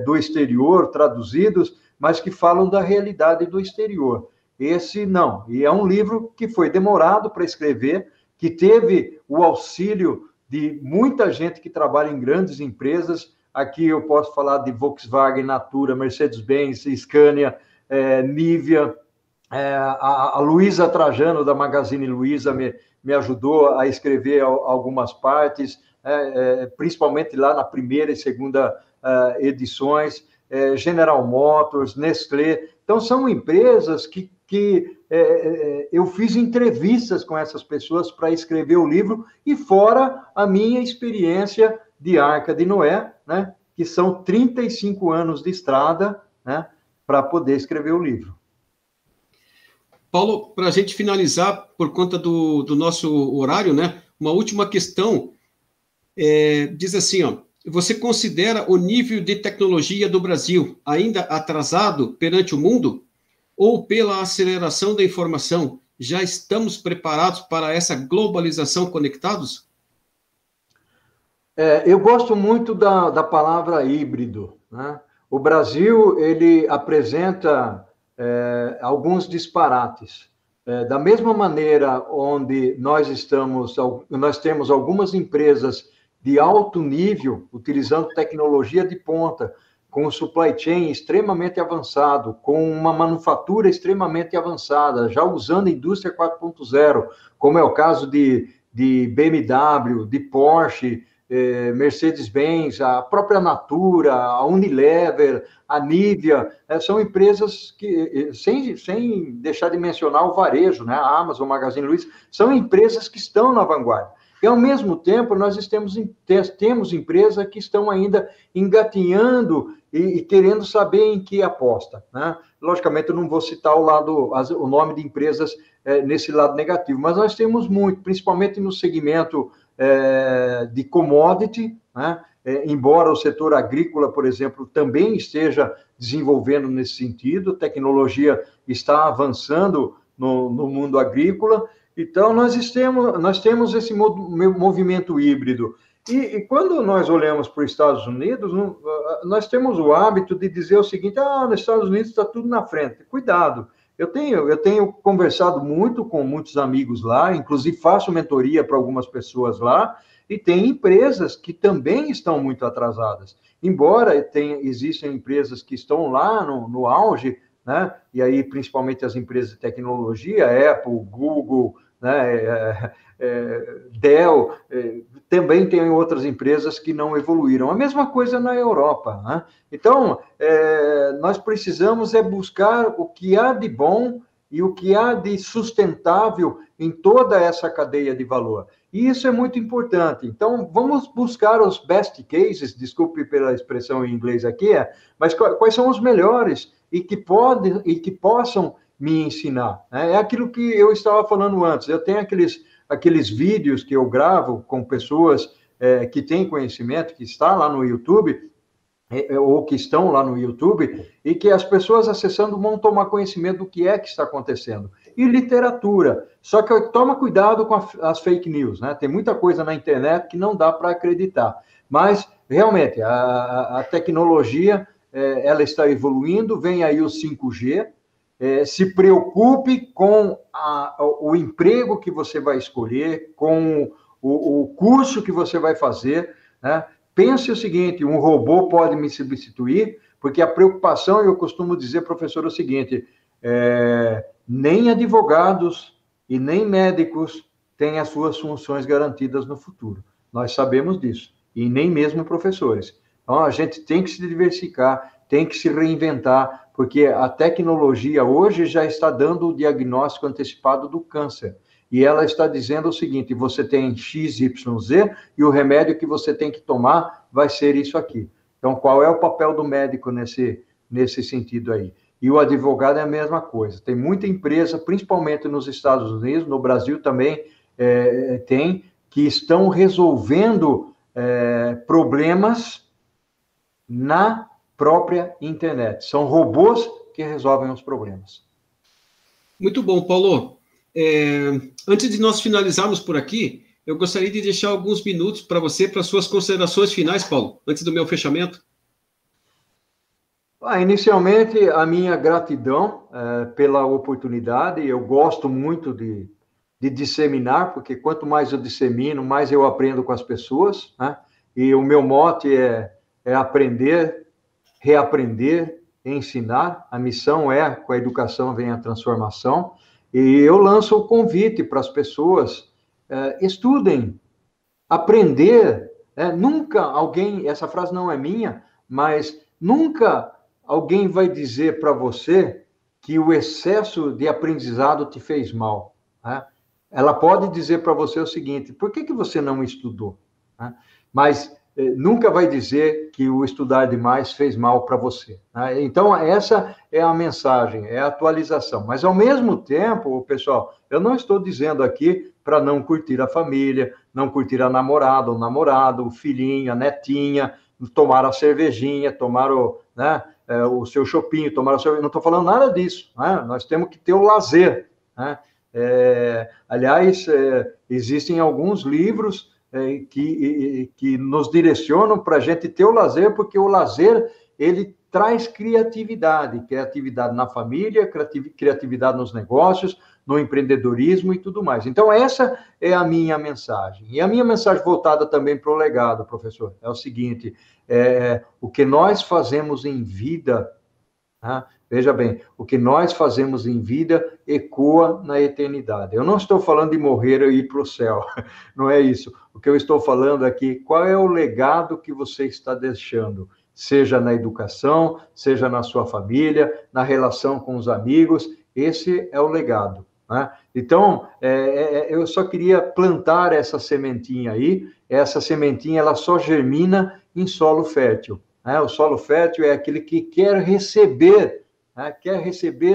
do exterior, traduzidos, mas que falam da realidade do exterior. Esse não. E é um livro que foi demorado para escrever, que teve o auxílio de muita gente que trabalha em grandes empresas. Aqui eu posso falar de Volkswagen, Natura, Mercedes-Benz, Scania, Nivea, a Luísa Trajano, da Magazine Luiza, me ajudou a escrever algumas partes, principalmente lá na primeira e segunda edições, General Motors, Nestlé. Então, são empresas que eu fiz entrevistas com essas pessoas para escrever o livro, e fora a minha experiência de Arca de Noé, né, que são 35 anos de estrada, né, para poder escrever o livro. Paulo, para a gente finalizar, por conta do nosso horário, né, uma última questão, diz assim, ó, você considera o nível de tecnologia do Brasil ainda atrasado perante o mundo? Ou pela aceleração da informação, já estamos preparados para essa globalização conectados? Eu gosto muito da palavra híbrido, né? O Brasil, ele apresenta alguns disparates. Da mesma maneira onde nós temos algumas empresas de alto nível, utilizando tecnologia de ponta, com um supply chain extremamente avançado, com uma manufatura extremamente avançada, já usando a indústria 4.0, como é o caso de BMW, de Porsche, Mercedes-Benz, a própria Natura, a Unilever, a Nivea, são empresas que, sem deixar de mencionar o varejo, né, a Amazon, o Magazine Luiza, são empresas que estão na vanguarda. E, ao mesmo tempo, nós temos empresas que estão ainda engatinhando e querendo saber em que aposta, né? Logicamente, eu não vou citar o nome de empresas nesse lado negativo, mas nós temos muito, principalmente no segmento de commodity, né? Embora o setor agrícola, por exemplo, também esteja desenvolvendo nesse sentido, a tecnologia está avançando no mundo agrícola. Então, nós temos esse movimento híbrido. E quando nós olhamos para os Estados Unidos, nós temos o hábito de dizer o seguinte, nos Estados Unidos está tudo na frente. Cuidado, eu tenho conversado muito com muitos amigos lá, inclusive faço mentoria para algumas pessoas lá, e tem empresas que também estão muito atrasadas. Embora existam empresas que estão lá no auge, né? E aí, principalmente as empresas de tecnologia, Apple, Google, né? Dell, também tem outras empresas que não evoluíram. A mesma coisa na Europa, né? Então, nós precisamos buscar o que há de bom e o que há de sustentável em toda essa cadeia de valor. E isso é muito importante. Então, vamos buscar os best cases, desculpe pela expressão em inglês aqui, mas quais são os melhores e que possam me ensinar. É aquilo que eu estava falando antes. Eu tenho aqueles vídeos que eu gravo com pessoas que têm conhecimento, que está lá no YouTube, ou que estão lá no YouTube, e que as pessoas acessando vão tomar conhecimento do que está acontecendo. E literatura. Só que toma cuidado com as fake news, né? Tem muita coisa na internet que não dá para acreditar. Mas, realmente, a tecnologia, ela está evoluindo, vem aí o 5G, se preocupe com o emprego que você vai escolher, com o curso que você vai fazer, né? pense o seguinte, um robô pode me substituir, porque a preocupação, eu costumo dizer, professor, é o seguinte, nem advogados e nem médicos têm as suas funções garantidas no futuro. Nós sabemos disso, e nem mesmo professores. Então, a gente tem que se diversificar, tem que se reinventar, porque a tecnologia hoje já está dando o diagnóstico antecipado do câncer. E ela está dizendo o seguinte, você tem XYZ e o remédio que você tem que tomar vai ser isso aqui. Então, qual é o papel do médico nesse sentido aí? E o advogado é a mesma coisa. Tem muita empresa, principalmente nos Estados Unidos, no Brasil também tem, que estão resolvendo problemas na própria internet. São robôs que resolvem os problemas. Muito bom, Paulo. Antes de nós finalizarmos por aqui, eu gostaria de deixar alguns minutos para você, para suas considerações finais, Paulo, antes do meu fechamento. Inicialmente, a minha gratidão pela oportunidade. Eu gosto muito de disseminar, porque quanto mais eu dissemino, mais eu aprendo com as pessoas, né? E o meu mote é aprender, reaprender, ensinar. A missão é, com a educação vem a transformação. E eu lanço o convite para as pessoas, estudem, aprender. Nunca alguém, essa frase não é minha, mas nunca alguém vai dizer para você que o excesso de aprendizado te fez mal. Né? Ela pode dizer para você o seguinte, por que você não estudou? Né? Mas nunca vai dizer que o estudar demais fez mal para você. Né? Então, essa é a mensagem, é a atualização. Mas, ao mesmo tempo, pessoal, eu não estou dizendo aqui para não curtir a família, não curtir a namorada, o namorado, o filhinho, a netinha, tomar a cervejinha, tomar o seu chopinho, tomar o seu... Não estou falando nada disso. Né? Nós temos que ter o lazer. Né? Aliás, existem alguns livros que nos direcionam para a gente ter o lazer, porque o lazer, ele traz criatividade na família, criatividade nos negócios, no empreendedorismo e tudo mais. Então, essa é a minha mensagem. E a minha mensagem voltada também para o legado, professor, é o seguinte, o que nós fazemos em vida, né? Veja bem, o que nós fazemos em vida ecoa na eternidade. Eu não estou falando de morrer e ir para o céu, não é isso. O que eu estou falando aqui, qual é o legado que você está deixando? Seja na educação, seja na sua família, na relação com os amigos, esse é o legado. Né? Então, eu só queria plantar essa sementinha aí, essa sementinha ela só germina em solo fértil. Né? O solo fértil é aquele que quer receber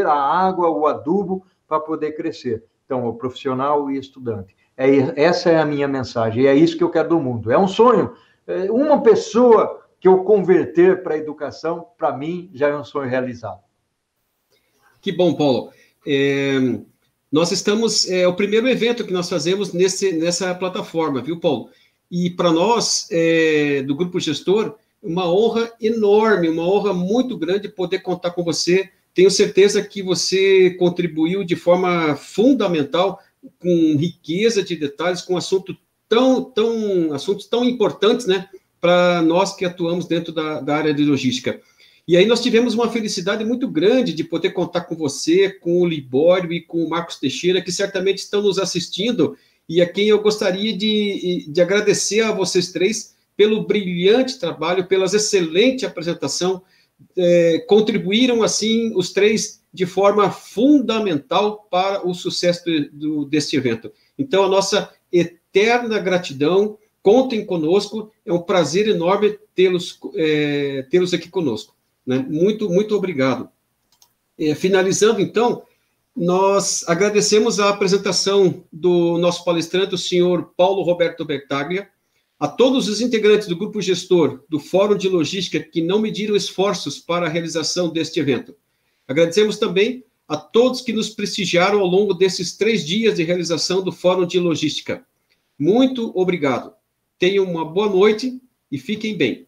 a água, o adubo, para poder crescer. Então, o profissional e estudante. Essa é a minha mensagem, e é isso que eu quero do mundo. É um sonho. Uma pessoa que eu converter para a educação, para mim, já é um sonho realizado. Que bom, Paulo. Nós estamos... É o primeiro evento que nós fazemos nessa plataforma, viu, Paulo? E para nós, do Grupo Gestor, uma honra enorme, uma honra muito grande poder contar com você. Tenho certeza que você contribuiu de forma fundamental, com riqueza de detalhes, com assuntos tão importantes, né, para nós que atuamos dentro da área de logística. E aí nós tivemos uma felicidade muito grande de poder contar com você, com o Libório e com o Marcos Teixeira, que certamente estão nos assistindo, e a quem eu gostaria de agradecer a vocês três pelo brilhante trabalho, pela excelente apresentação, contribuíram, assim, os três de forma fundamental para o sucesso deste evento. Então, a nossa eterna gratidão, contem conosco, é um prazer enorme tê-los aqui conosco. Né? Muito, muito obrigado. Finalizando, então, nós agradecemos a apresentação do nosso palestrante, o senhor Paulo Roberto Bertaglia, a todos os integrantes do Grupo Gestor, do Fórum de Logística, que não mediram esforços para a realização deste evento. Agradecemos também a todos que nos prestigiaram ao longo desses 3 dias de realização do Fórum de Logística. Muito obrigado. Tenham uma boa noite e fiquem bem.